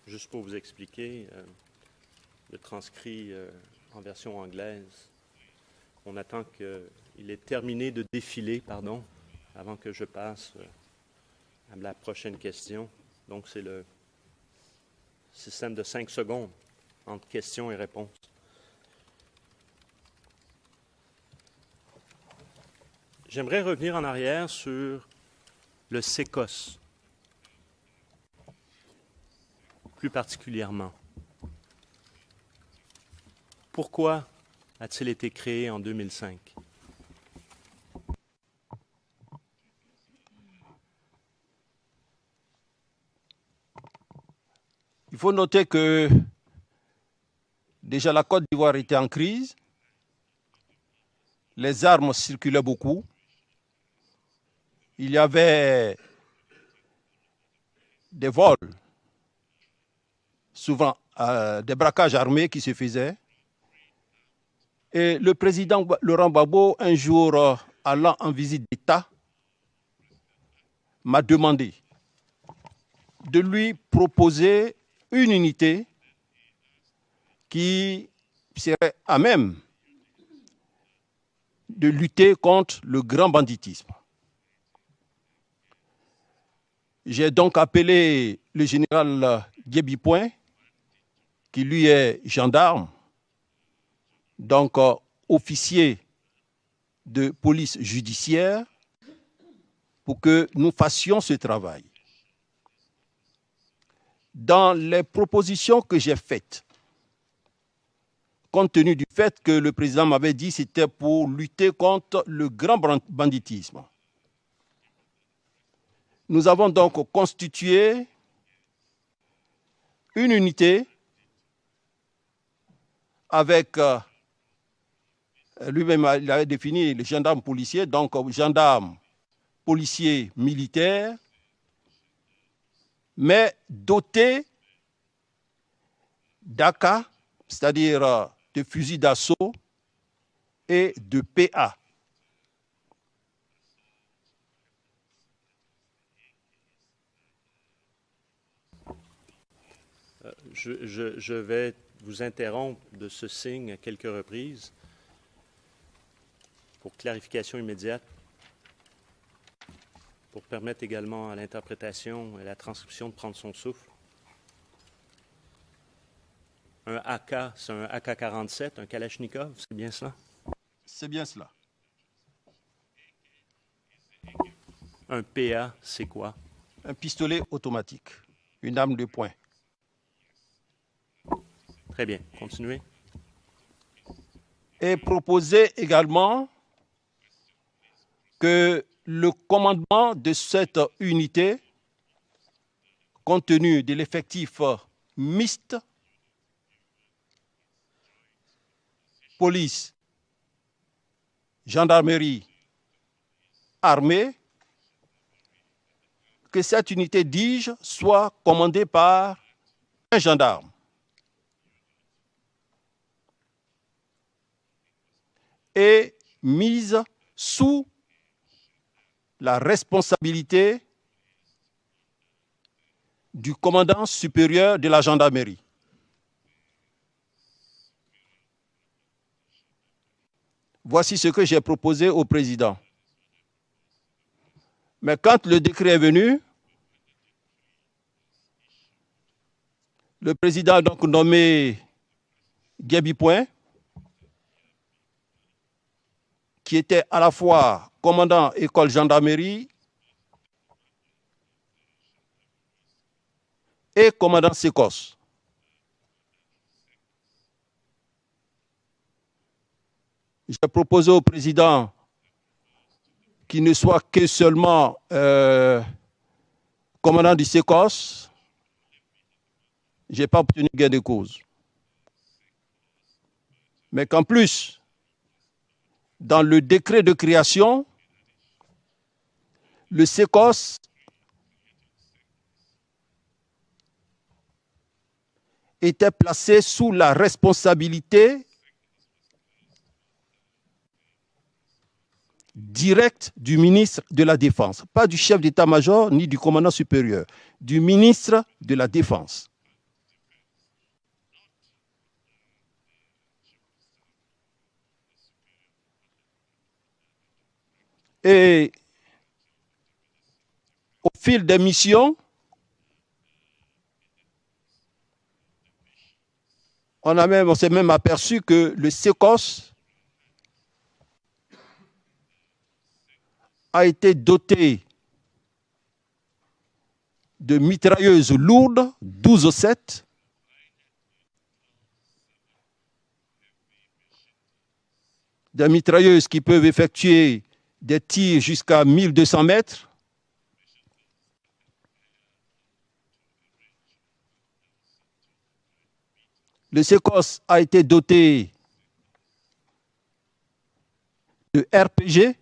Juste pour vous expliquer, le transcrit en version anglaise, on attend qu'il ait terminé de défiler, avant que je passe à la prochaine question. Donc, c'est le système de 5 secondes entre questions et réponses. J'aimerais revenir en arrière sur le SECOS. Plus particulièrement. Pourquoi a-t-il été créé en 2005? Il faut noter que déjà la Côte d'Ivoire était en crise, les armes circulaient beaucoup, il y avait des vols, souvent des braquages armés qui se faisaient. Et le président Laurent Gbagbo, un jour allant en visite d'État, m'a demandé de lui proposer une unité qui serait à même de lutter contre le grand banditisme. J'ai donc appelé le général Guébi Point, qui lui est gendarme, donc officier de police judiciaire, pour que nous fassions ce travail. Dans les propositions que j'ai faites, compte tenu du fait que le président m'avait dit que c'était pour lutter contre le grand banditisme, nous avons donc constitué une unité avec, lui-même il avait défini les gendarmes policiers, donc gendarmes, policiers, militaires, mais dotés d'AK, c'est-à-dire de fusils d'assaut et de PA. Je vais vous interrompre de ce signe à quelques reprises pour clarification immédiate, pour permettre également à l'interprétation et à la transcription de prendre son souffle. Un AK, c'est un AK-47, un Kalachnikov, c'est bien cela? C'est bien cela. Un PA, c'est quoi? Un pistolet automatique, une arme de poing. Très bien, continuez. Et proposer également que le commandement de cette unité, compte tenu de l'effectif mixte, police, gendarmerie, armée, que cette unité DIGE soit commandée par un gendarme. Et mise sous la responsabilité du commandant supérieur de la gendarmerie. Voici ce que j'ai proposé au président. Mais quand le décret est venu, le président a donc nommé Guébi Point, qui était à la fois commandant école gendarmerie et commandant SECOS. J'ai proposé au président qu'il ne soit que seulement commandant du SECOS. Je n'ai pas obtenu gain de cause. Mais qu'en plus, dans le décret de création, le SECOS était placé sous la responsabilité directe du ministre de la Défense, pas du chef d'état-major ni du commandant supérieur, du ministre de la Défense. Et au fil des missions, on s'est même aperçu que le SECOS a été doté de mitrailleuses lourdes, 12-7, des mitrailleuses qui peuvent effectuer des tirs jusqu'à 1200 mètres. Le SECOS a été doté de RPG.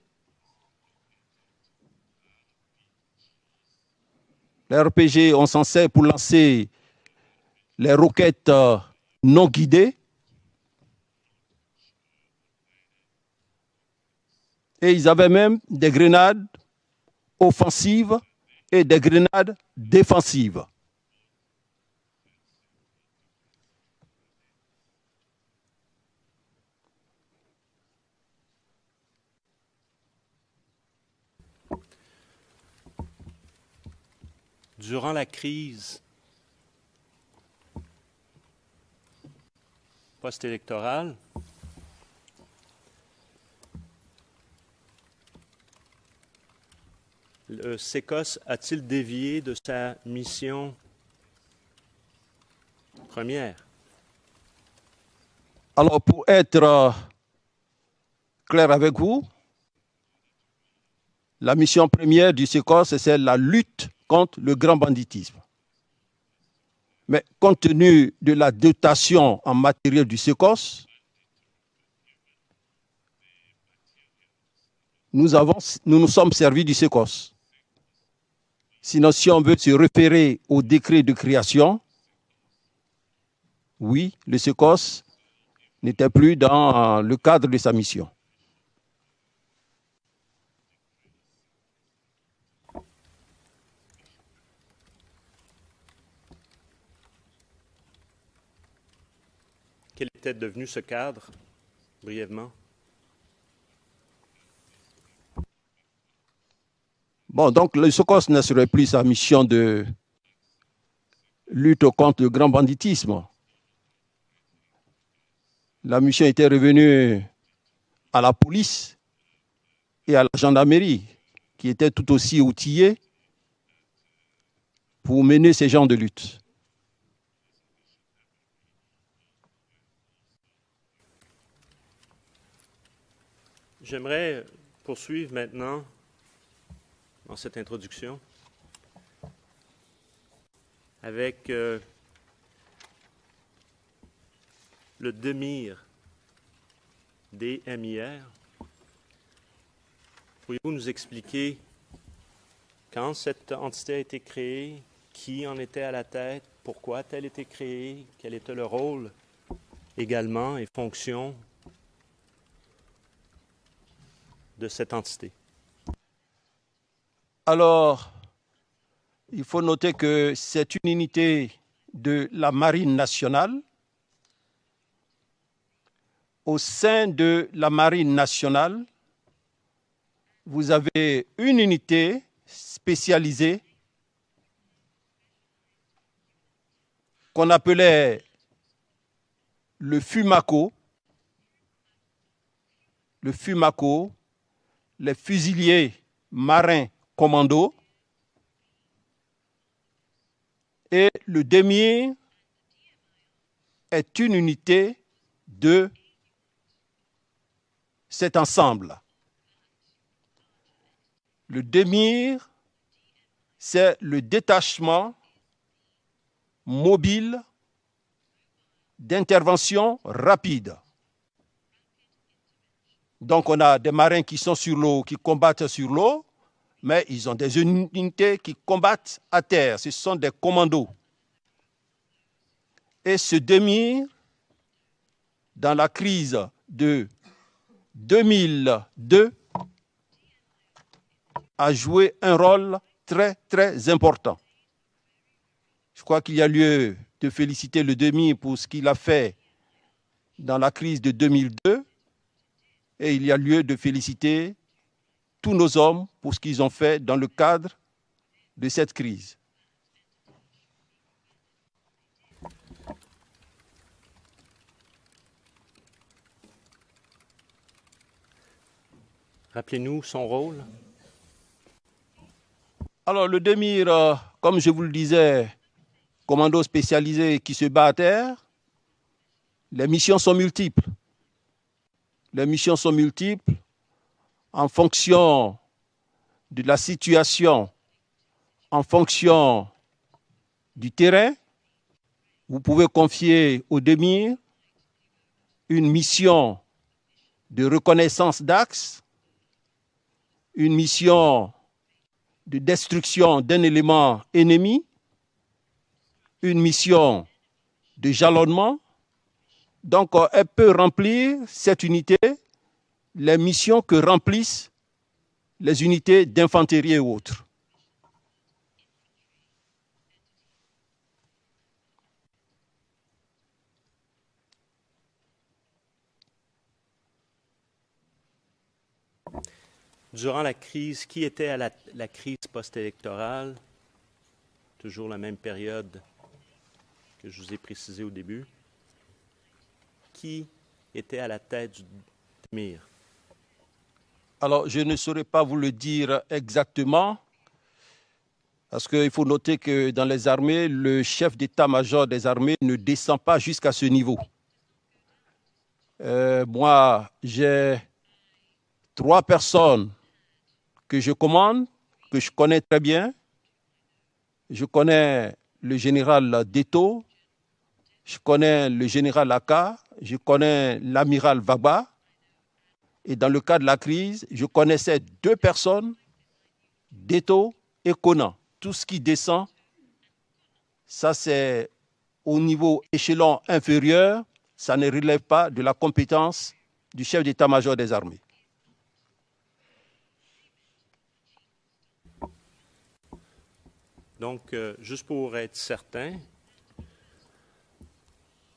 Les RPG, on s'en sert pour lancer les roquettes non guidées. Et ils avaient même des grenades offensives et des grenades défensives. Durant la crise post-électorale, le SECOS a-t-il dévié de sa mission première? Alors, pour être clair avec vous, la mission première du SECOS, c'est la lutte contre le grand banditisme. Mais compte tenu de la dotation en matériel du SECOS, nous nous sommes servis du SECOS. Sinon, si on veut se référer au décret de création, oui, le SECOS n'était plus dans le cadre de sa mission. Quel était devenu ce cadre, brièvement? Bon, donc le SECOS n'assurait plus sa mission de lutte contre le grand banditisme. La mission était revenue à la police et à la gendarmerie, qui étaient tout aussi outillés pour mener ces genres de lutte. J'aimerais poursuivre maintenant dans cette introduction avec le DEMIR, DMIR. Pourriez-vous nous expliquer quand cette entité a été créée, qui en était à la tête, pourquoi a-t-elle été créée, quel était le rôle également et fonction de cette entité? Alors, il faut noter que c'est une unité de la Marine nationale. Au sein de la Marine nationale, vous avez une unité spécialisée qu'on appelait le FUMACO. Le FUMACO, les fusiliers marins commando, et le DEMIR est une unité de cet ensemble. Le DEMIR, c'est le détachement mobile d'intervention rapide. Donc on a des marins qui sont sur l'eau, qui combattent sur l'eau, mais ils ont des unités qui combattent à terre. Ce sont des commandos. Et ce DEMIR, dans la crise de 2002, a joué un rôle très, très important. Je crois qu'il y a lieu de féliciter le DEMIR pour ce qu'il a fait dans la crise de 2002, et il y a lieu de féliciter tous nos hommes pour ce qu'ils ont fait dans le cadre de cette crise. Rappelez-nous son rôle. Alors le DEMIR, comme je vous le disais, commando spécialisé qui se bat à terre, les missions sont multiples. Les missions sont multiples en fonction de la situation, en fonction du terrain. Vous pouvez confier au DEMIR une mission de reconnaissance d'axe, une mission de destruction d'un élément ennemi, une mission de jalonnement. Donc, elle peut remplir, cette unité, les missions que remplissent les unités d'infanterie et autres. Durant la crise, qui était à la crise post-électorale? Toujours la même période que je vous ai précisé au début. Qui était à la tête du DEMIR? Alors, je ne saurais pas vous le dire exactement, parce qu'il faut noter que dans les armées, le chef d'état-major des armées ne descend pas jusqu'à ce niveau. Moi, j'ai 3 personnes que je commande, que je connais très bien. Je connais le général Deto, je connais le général Aka, je connais l'amiral Vagba. Et dans le cas de la crise, je connaissais 2 personnes, Deto et Conan. Tout ce qui descend, ça c'est au niveau échelon inférieur, ça ne relève pas de la compétence du chef d'état-major des armées. Donc, juste pour être certain,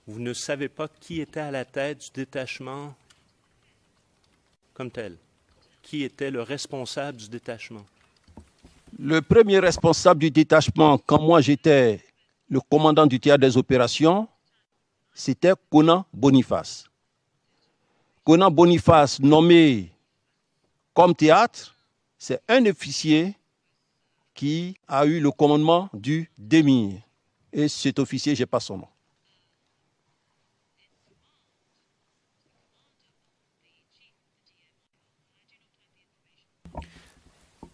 vous ne savez pas qui était à la tête du détachement comme tel? Qui était le responsable du détachement? Le premier responsable du détachement, quand moi j'étais le commandant du théâtre des opérations, c'était Conan Boniface. Conan Boniface, nommé comme théâtre, c'est un officier qui a eu le commandement du DEMIR. Et cet officier, je n'ai pas son nom.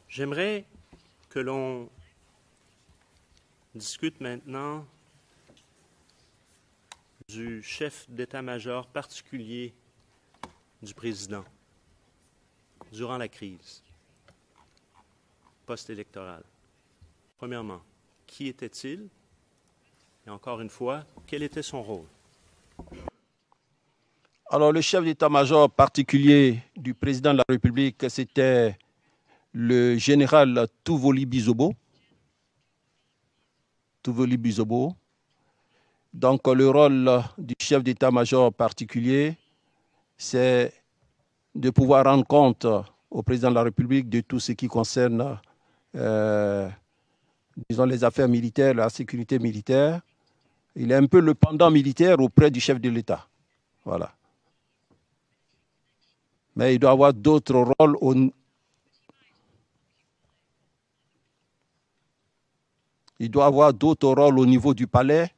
J'aimerais que l'on discute maintenant du chef d'état-major particulier du président durant la crise post-électorale. Premièrement, qui était-il? Et encore une fois, quel était son rôle? Alors, le chef d'état-major particulier du président de la République, c'était le général Touvoli Bizobo. Touvoli Bizobo. Donc, le rôle du chef d'état-major particulier, c'est de pouvoir rendre compte au président de la République de tout ce qui concerne, disons, les affaires militaires, la sécurité militaire. Il est un peu le pendant militaire auprès du chef de l'État. Voilà. Mais il doit avoir d'autres rôles au niveau du palais,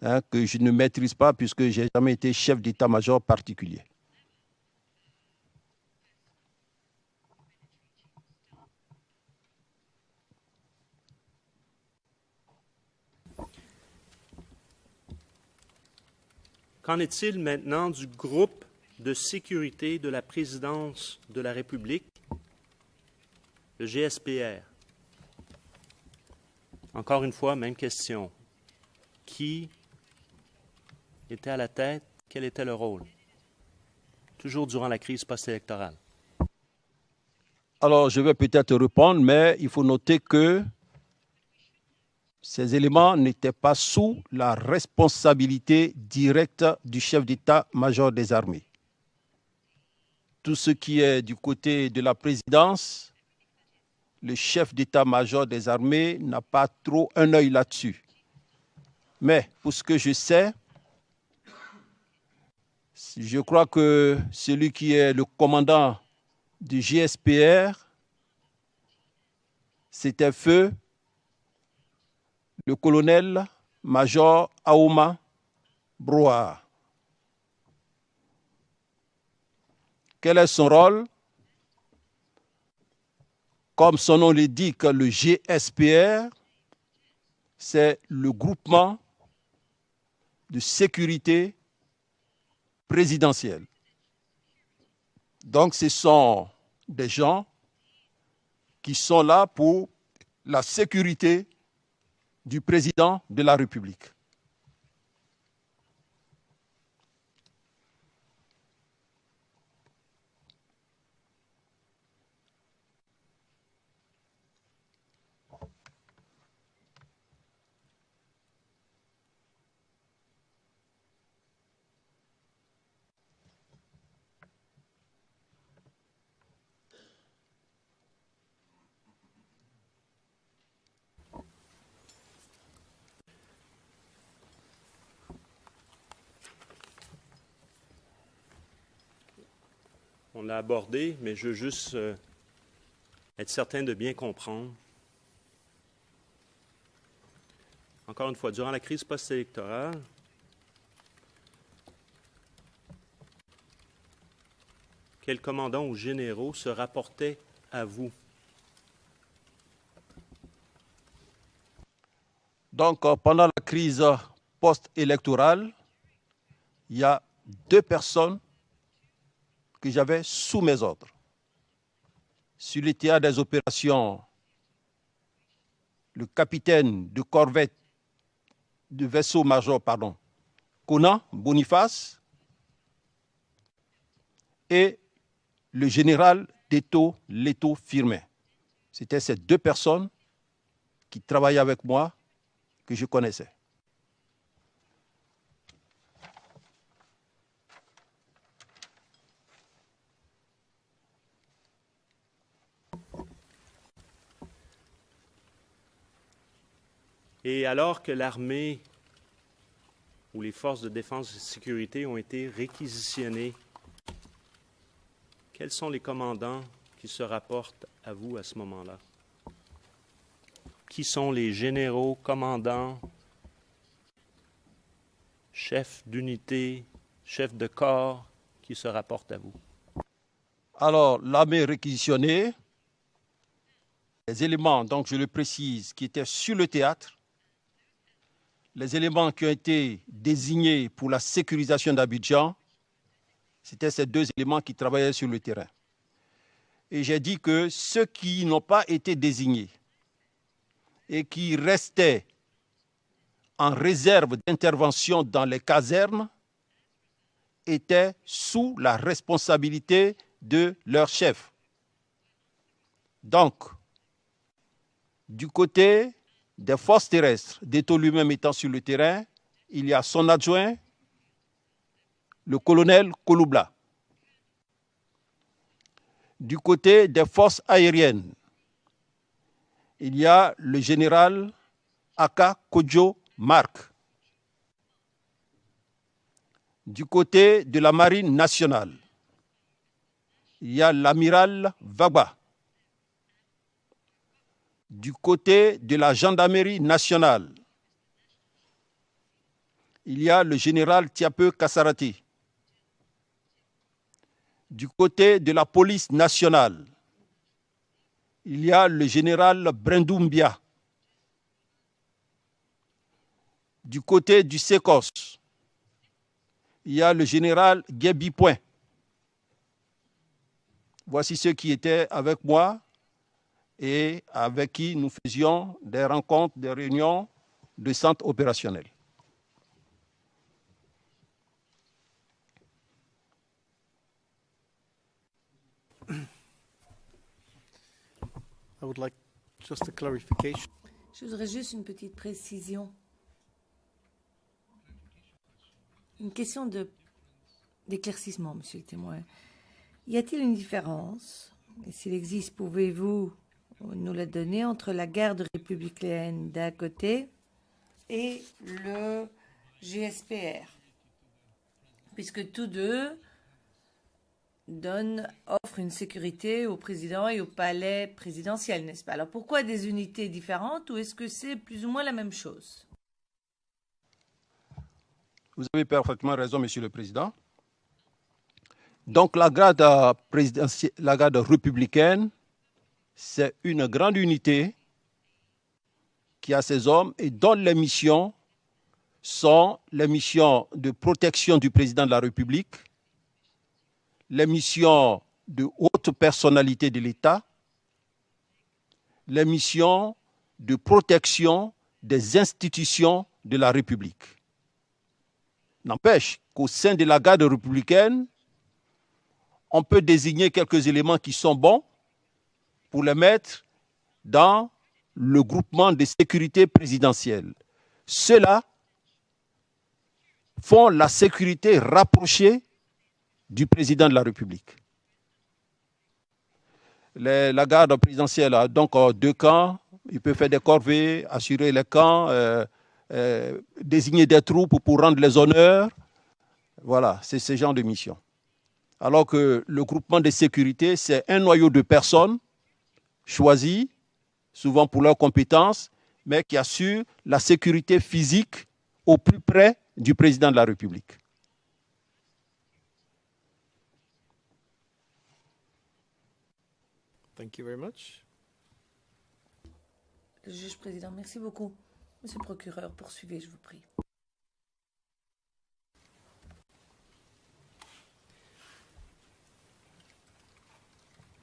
hein, que je ne maîtrise pas puisque je n'ai jamais été chef d'état-major particulier. Qu'en est-il maintenant du groupe de sécurité de la présidence de la République, le GSPR? Encore une fois, même question. Qui était à la tête? Quel était le rôle? Toujours durant la crise post-électorale. Alors, je vais peut-être répondre, mais il faut noter que ces éléments n'étaient pas sous la responsabilité directe du chef d'état-major des armées. Tout ce qui est du côté de la présidence, le chef d'état-major des armées n'a pas trop un œil là-dessus. Mais pour ce que je sais, je crois que celui qui est le commandant du GSPR, c'était feu le colonel-major Aouma Broa. Quel est son rôle? Comme son nom l'indique, le GSPR, c'est le groupement de sécurité présidentielle. Donc, ce sont des gens qui sont là pour la sécurité du président de la République. On l'a abordé, mais je veux juste être certain de bien comprendre. Encore une fois, durant la crise post-électorale, quels commandants ou généraux se rapportaient à vous? Donc, pendant la crise post-électorale, il y a 2 personnes que j'avais sous mes ordres. Sur le théâtre des opérations, le capitaine de corvette de vaisseau-major, Conan Boniface, et le général Teto Leto Firmin. C'était ces 2 personnes qui travaillaient avec moi, que je connaissais. Et alors que l'armée ou les forces de défense et de sécurité ont été réquisitionnées, quels sont les commandants qui se rapportent à vous à ce moment-là? Qui sont les généraux, commandants, chefs d'unité, chefs de corps qui se rapportent à vous? Alors, l'armée réquisitionnée, les éléments, donc je le précise, qui étaient sur le théâtre, les éléments qui ont été désignés pour la sécurisation d'Abidjan, c'était ces 2 éléments qui travaillaient sur le terrain. Et j'ai dit que ceux qui n'ont pas été désignés et qui restaient en réserve d'intervention dans les casernes étaient sous la responsabilité de leur chef. Donc, du côté des forces terrestres, Teto lui-même étant sur le terrain, il y a son adjoint, le colonel Kouloubla. Du côté des forces aériennes, il y a le général Aka Kodjo Mark. Du côté de la marine nationale, il y a l'amiral Vagba. Du côté de la gendarmerie nationale, il y a le général Tiape Kassarati. Du côté de la police nationale, il y a le général Brendoumbia. Du côté du SECOS, il y a le général Guébi Point. Voici ceux qui étaient avec moi et avec qui nous faisions des rencontres, des réunions de centre opérationnel. I would like just a clarification. Je voudrais juste une petite précision. Une question d'éclaircissement, monsieur le témoin. Y a-t-il une différence, et s'il existe, pouvez-vous nous la donner, entre la garde républicaine d'un côté et le GSPR? Puisque tous deux offrent une sécurité au président et au palais présidentiel, n'est-ce pas? Alors pourquoi des unités différentes, ou est-ce que c'est plus ou moins la même chose? Vous avez parfaitement raison, Monsieur le Président. Donc la garde républicaine, c'est une grande unité qui a ses hommes et dont les missions sont les missions de protection du président de la République, les missions de haute personnalité de l'État, les missions de protection des institutions de la République. N'empêche qu'au sein de la garde républicaine, on peut désigner quelques éléments qui sont bons pour les mettre dans le groupement de sécurité présidentielle. Ceux-là font la sécurité rapprochée du président de la République. La garde présidentielle a donc 2 camps. Il peut faire des corvées, assurer les camps, désigner des troupes pour rendre les honneurs. Voilà, c'est ce genre de mission. alors que le groupement de sécurité, c'est un noyau de personnes choisies, souvent pour leurs compétences, mais qui assurent la sécurité physique au plus près du président de la République. Thank you very much. Le juge président, merci beaucoup. Monsieur le procureur, poursuivez, je vous prie.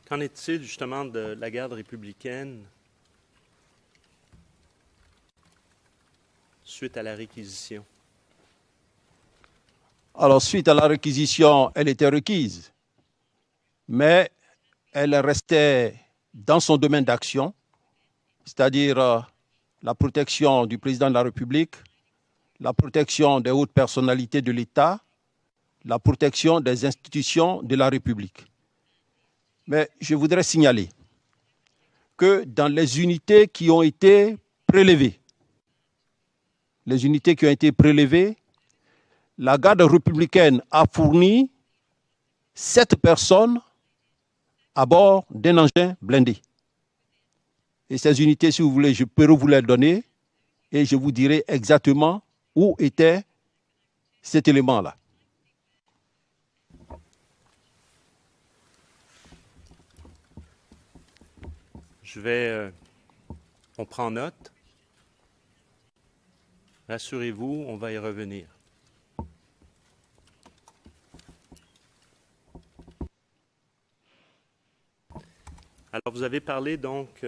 Qu'en est-il justement de la garde républicaine suite à la réquisition? Alors, suite à la réquisition, elle était requise, mais elle restait dans son domaine d'action, c'est-à-dire la protection du président de la République, la protection des hautes personnalités de l'État, la protection des institutions de la République. Mais je voudrais signaler que dans les unités qui ont été prélevées, la garde républicaine a fourni 7 personnes à bord d'un engin blindé. Et ces unités, si vous voulez, je peux vous les donner et je vous dirai exactement où était cet élément-là. On prend note. Rassurez-vous, on va y revenir. Alors, vous avez parlé donc,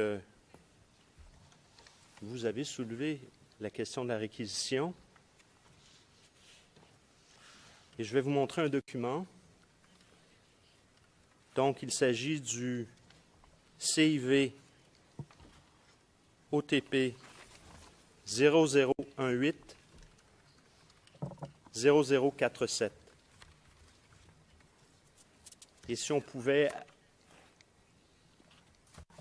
vous avez soulevé la question de la réquisition. Et je vais vous montrer un document. Donc, il s'agit du CIV OTP 0018 0047. Et si on pouvait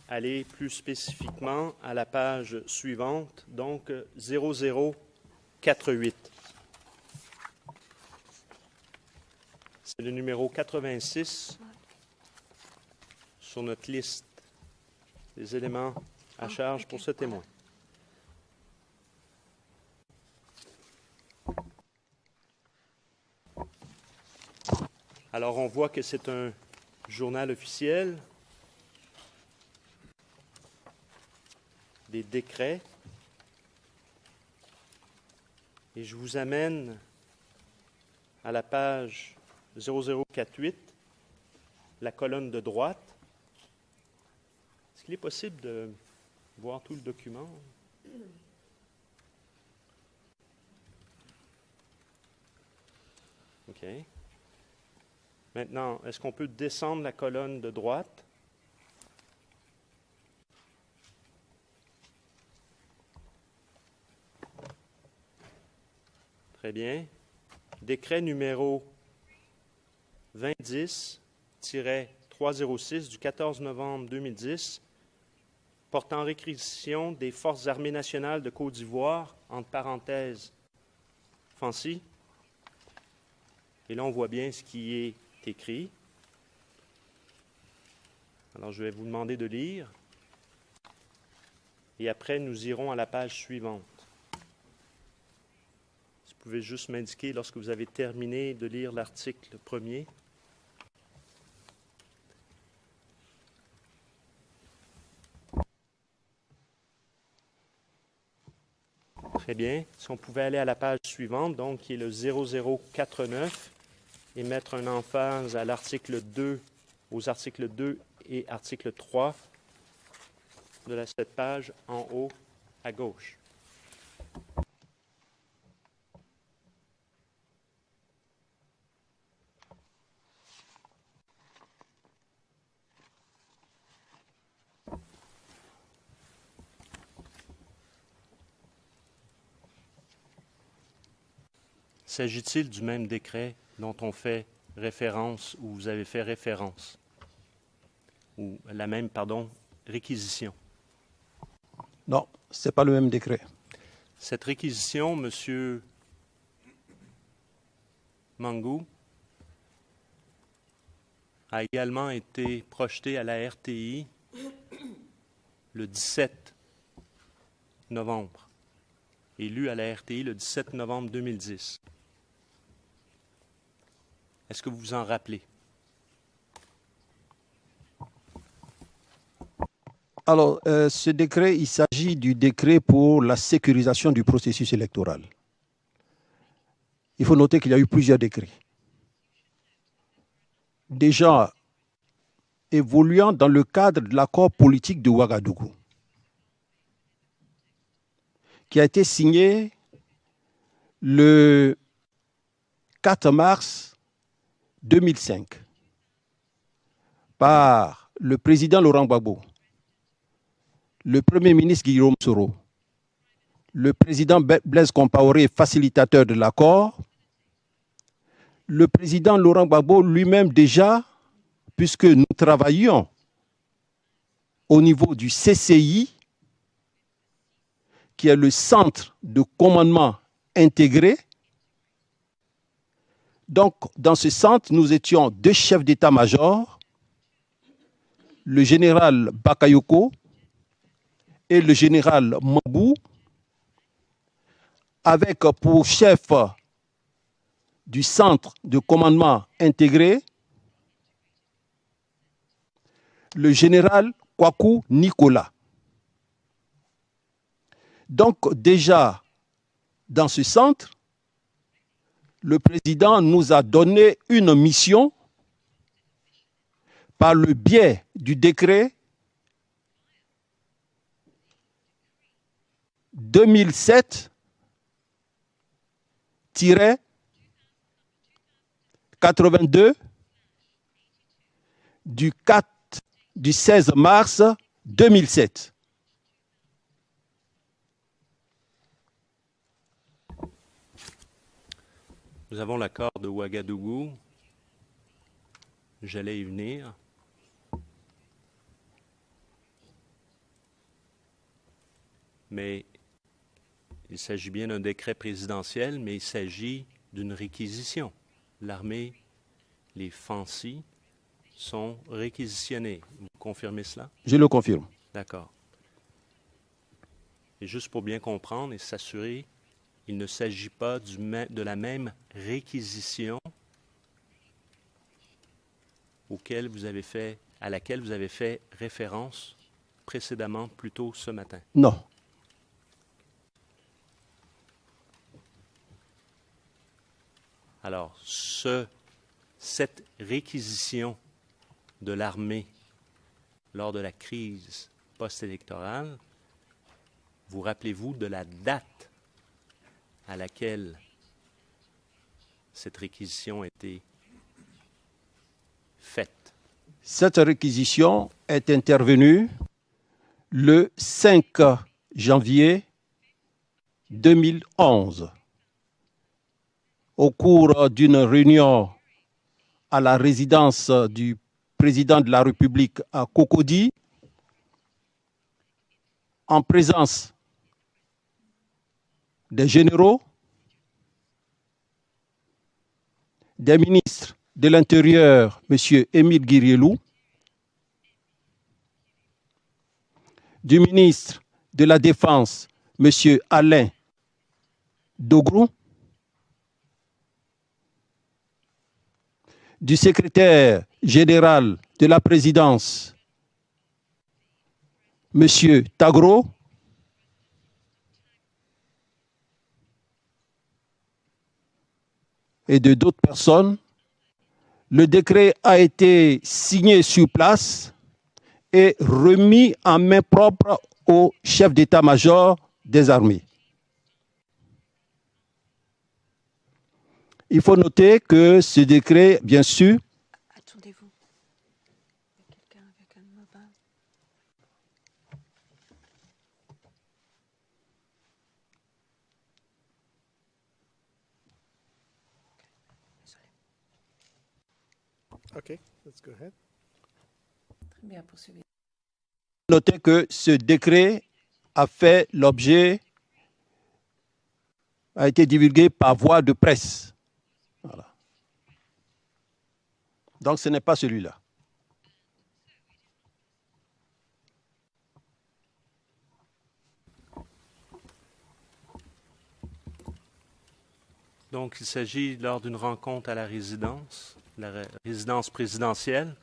aller plus spécifiquement à la page suivante, donc 0048. C'est le numéro 86 sur notre liste des éléments à charge pour ce témoin. Alors, on voit que c'est un journal officiel, des décrets, et je vous amène à la page 0048, la colonne de droite. Est-ce qu'il est possible de voir tout le document? OK. Maintenant, est-ce qu'on peut descendre la colonne de droite? Très bien. Décret numéro 2010-306 du 14 novembre 2010 portant réquisition des Forces armées nationales de Côte d'Ivoire, entre parenthèses, FANCI. Et là, on voit bien ce qui est écrit. Alors, je vais vous demander de lire. Et après, nous irons à la page suivante. Si vous pouvez juste m'indiquer lorsque vous avez terminé de lire l'article premier. Très bien. Si on pouvait aller à la page suivante, donc qui est le 0049, et mettre un emphase à l'article 2, aux articles 2 et article 3 de cette page en haut à gauche. S'agit-il du même décret dont on fait référence, ou vous avez fait référence, ou la même, réquisition? Non, ce n'est pas le même décret. Cette réquisition, M. Mangou, a également été projeté à la RTI le 17 novembre et lu à la RTI le 17 novembre 2010. Est-ce que vous vous en rappelez? Alors, ce décret, il s'agit du décret pour la sécurisation du processus électoral. Il faut noter qu'il y a eu plusieurs décrets. Déjà évoluant dans le cadre de l'accord politique de Ouagadougou, qui a été signé le 4 mars 2005 par le président Laurent Gbagbo, le Premier ministre Guillaume Soro, le président Blaise Compaoré, facilitateur de l'accord, le président Laurent Gbagbo lui-même déjà, puisque nous travaillions au niveau du CCI, qui est le centre de commandement intégré. Donc, dans ce centre, nous étions deux chefs d'état-major, le général Bakayoko et le général Mabou, avec pour chef du centre de commandement intégré le général Kwaku Nicolas. Donc déjà, dans ce centre, le président nous a donné une mission par le biais du décret 2007-82 du 16 mars 2007. Nous avons l'accord de Ouagadougou. J'allais y venir. Mais il s'agit bien d'un décret présidentiel, mais il s'agit d'une réquisition. L'armée, les Fancy sont réquisitionnés. Vous confirmez cela? Je le confirme. D'accord. Et juste pour bien comprendre et s'assurer, il ne s'agit pas de la même réquisition à laquelle vous avez fait référence précédemment, plus tôt ce matin. Non. Alors, cette réquisition de l'armée lors de la crise post-électorale, vous rappelez-vous de la date à laquelle cette réquisition a été faite? Cette réquisition est intervenue le 5 janvier 2011 au cours d'une réunion à la résidence du président de la République à Cocody, en présence des généraux, des ministres de l'Intérieur, M. Émile Guirielou, du ministre de la Défense, M. Alain Dogrou, du secrétaire général de la présidence, M. Tagro, et de d'autres personnes. Le décret a été signé sur place et remis en main propre au chef d'état-major des armées. Il faut noter que ce décret, bien sûr, Attendez-vous. Il y a quelqu'un avec un mobile. Okay, let's go ahead. Très bien, poursuivez. notez que ce décret a fait l'objet, a été divulgué par voie de presse. Voilà. Donc ce n'est pas celui-là. Donc, il s'agit lors d'une rencontre à la résidence présidentielle.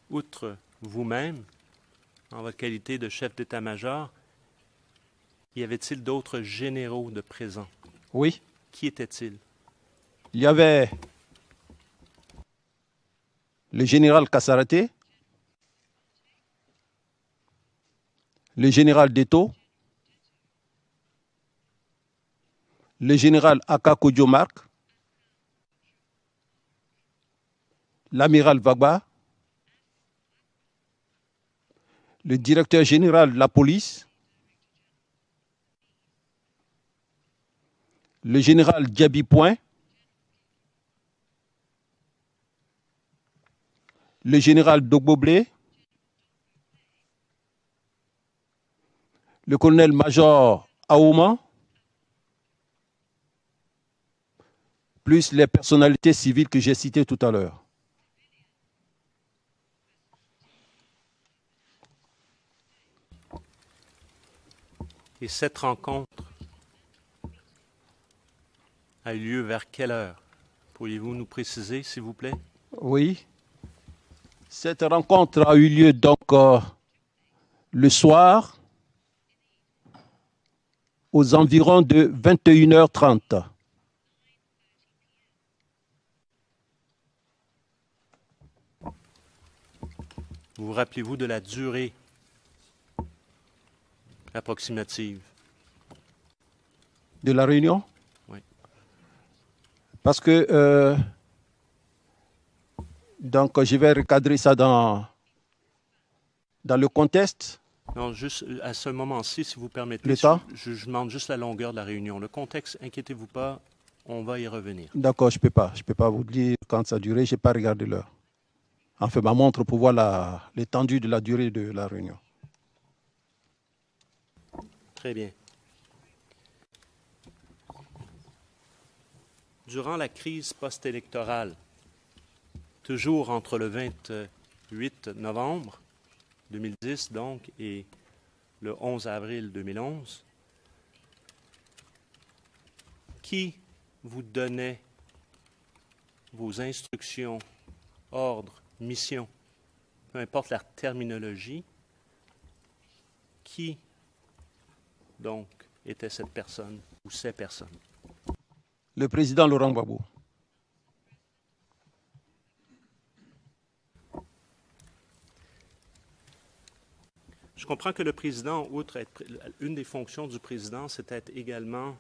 Outre vous-même, en votre qualité de chef d'état-major, y avait-il d'autres généraux de présents? Oui. Qui étaient-ils? Il y avait le général Kassaraté, le général Deto, le général Aka Kodjo-Mark, l'amiral Vagba, le directeur général de la police, le général Diaby Point, le général Dogboblé, le colonel-major Aouma, plus les personnalités civiles que j'ai citées tout à l'heure. Et cette rencontre a eu lieu vers quelle heure? Pourriez-vous nous préciser, s'il vous plaît? Oui. Cette rencontre a eu lieu donc le soir aux environs de 21h30. Vous rappelez-vous de la durée approximative? De la réunion? Oui. Parce que donc je vais recadrer ça dans le contexte. Non, juste à ce moment-ci, si vous permettez, Le temps? je demande juste la longueur de la réunion. Le contexte, inquiétez-vous pas, on va y revenir. D'accord, je peux pas vous dire quand ça a duré, je n'ai pas regardé l'heure. Enfin, ma montre pour voir l'étendue de la durée de la réunion. Très bien. Durant la crise post-électorale, toujours entre le 28 novembre 2010 donc et le 11 avril 2011, qui vous donnait vos instructions, ordres, missions, peu importe la terminologie, qui donc était cette personne ou ces personnes? Le président Laurent Gbagbo. Je comprends que le président, outre être une des fonctions du président, c'est être également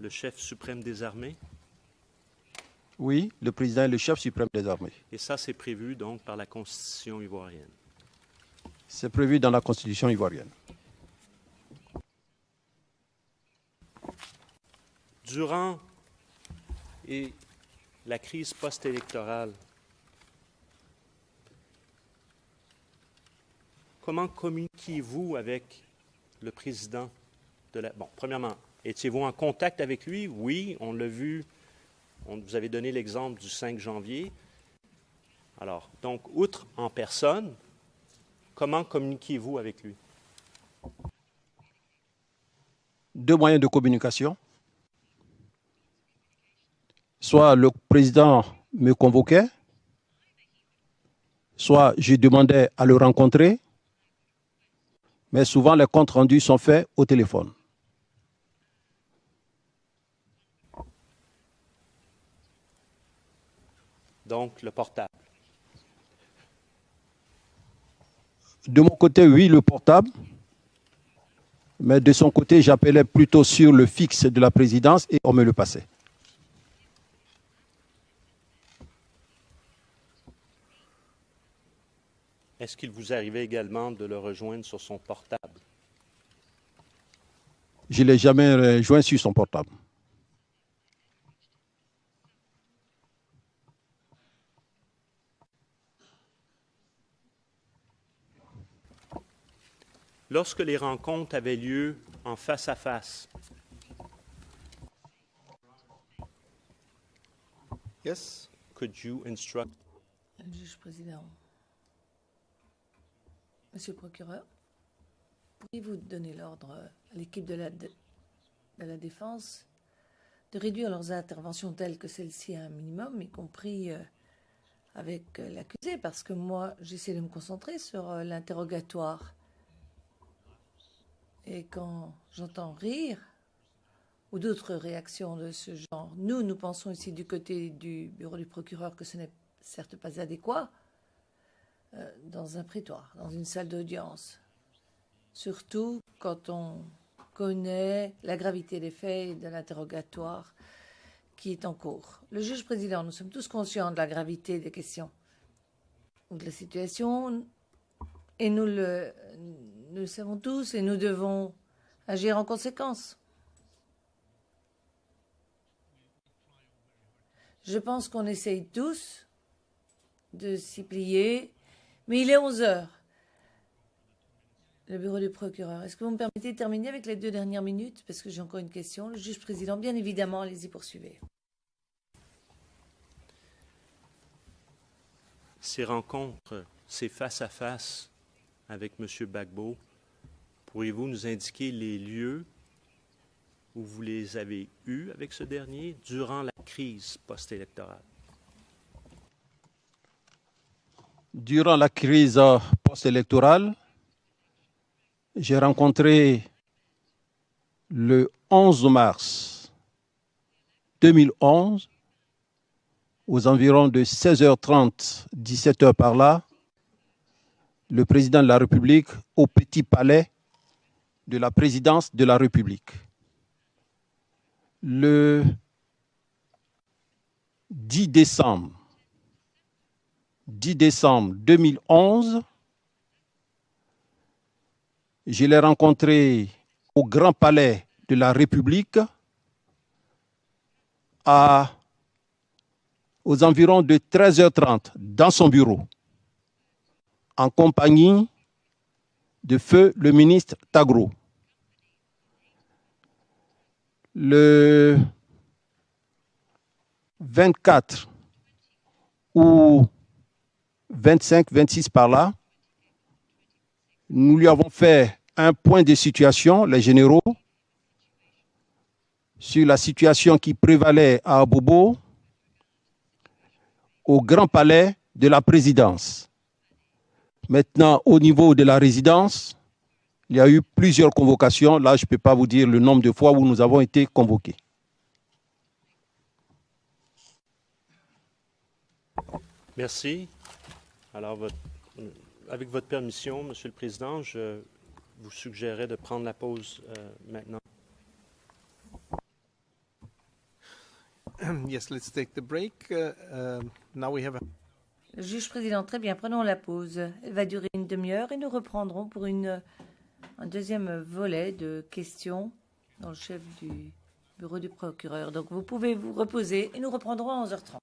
le chef suprême des armées. Oui, le président est le chef suprême des armées. Et ça, c'est prévu donc par la Constitution ivoirienne. C'est prévu dans la Constitution ivoirienne. Durant la crise post-électorale, comment communiquiez-vous avec le président de la... Bon, premièrement, étiez-vous en contact avec lui? Oui, on l'a vu. Vous avez donné l'exemple du 5 janvier. Alors, donc, outre en personne, comment communiquiez-vous avec lui? Deux moyens de communication. Soit le président me convoquait, soit je demandais à le rencontrer, mais souvent les comptes rendus sont faits au téléphone. Donc, le portable. De mon côté, oui, le portable. Mais de son côté, j'appelais plutôt sur le fixe de la présidence et on me le passait. Est-ce qu'il vous arrivait également de le rejoindre sur son portable? Je ne l'ai jamais rejoint sur son portable. Lorsque les rencontres avaient lieu en face à face, Yes. Could you instruct Le juge président. Monsieur le procureur, pourriez-vous donner l'ordre à l'équipe de la défense de réduire leurs interventions telles que celle-ci à un minimum, y compris avec l'accusé, parce que moi, j'essaie de me concentrer sur l'interrogatoire. Et quand j'entends rire ou d'autres réactions de ce genre, nous pensons ici du côté du bureau du procureur que ce n'est certes pas adéquat dans un prétoire, dans une salle d'audience. Surtout quand on connaît la gravité des faits et de l'interrogatoire qui est en cours. Le juge président, nous sommes tous conscients de la gravité des questions ou de la situation, et nous le savons tous, et nous devons agir en conséquence. Je pense qu'on essaye tous de s'y plier, mais il est 11 heures. Le bureau du procureur, est-ce que vous me permettez de terminer avec les 2 dernières minutes? Parce que j'ai encore une question. Le juge président, bien évidemment, allez-y, poursuivez. ces rencontres, ces face-à-face avec M. Gbagbo, pourriez-vous nous indiquer les lieux où vous les avez eus avec ce dernier durant la crise post-électorale? Durant la crise post-électorale, j'ai rencontré le 11 mars 2011, aux environs de 16h30, 17h par là, le président de la République au Petit Palais de la présidence de la République. Le 10 décembre 2011, je l'ai rencontré au Grand Palais de la République aux environs de 13h30 dans son bureau, en compagnie de feu le ministre Tagro. Le 24 ou 25, 26 par là, nous lui avons fait un point de situation, les généraux, sur la situation qui prévalait à Abobo, au Grand Palais de la Présidence. Maintenant, au niveau de la résidence, il y a eu plusieurs convocations. Là, je ne peux pas vous dire le nombre de fois où nous avons été convoqués. Merci. Alors, avec votre permission, Monsieur le Président, je vous suggérerais de prendre la pause maintenant. Yes, let's take the break. Now we have a... Le juge président, très bien, prenons la pause. Elle va durer une demi-heure et nous reprendrons pour un deuxième volet de questions dans le chef du bureau du procureur. Donc vous pouvez vous reposer et nous reprendrons à 11h30.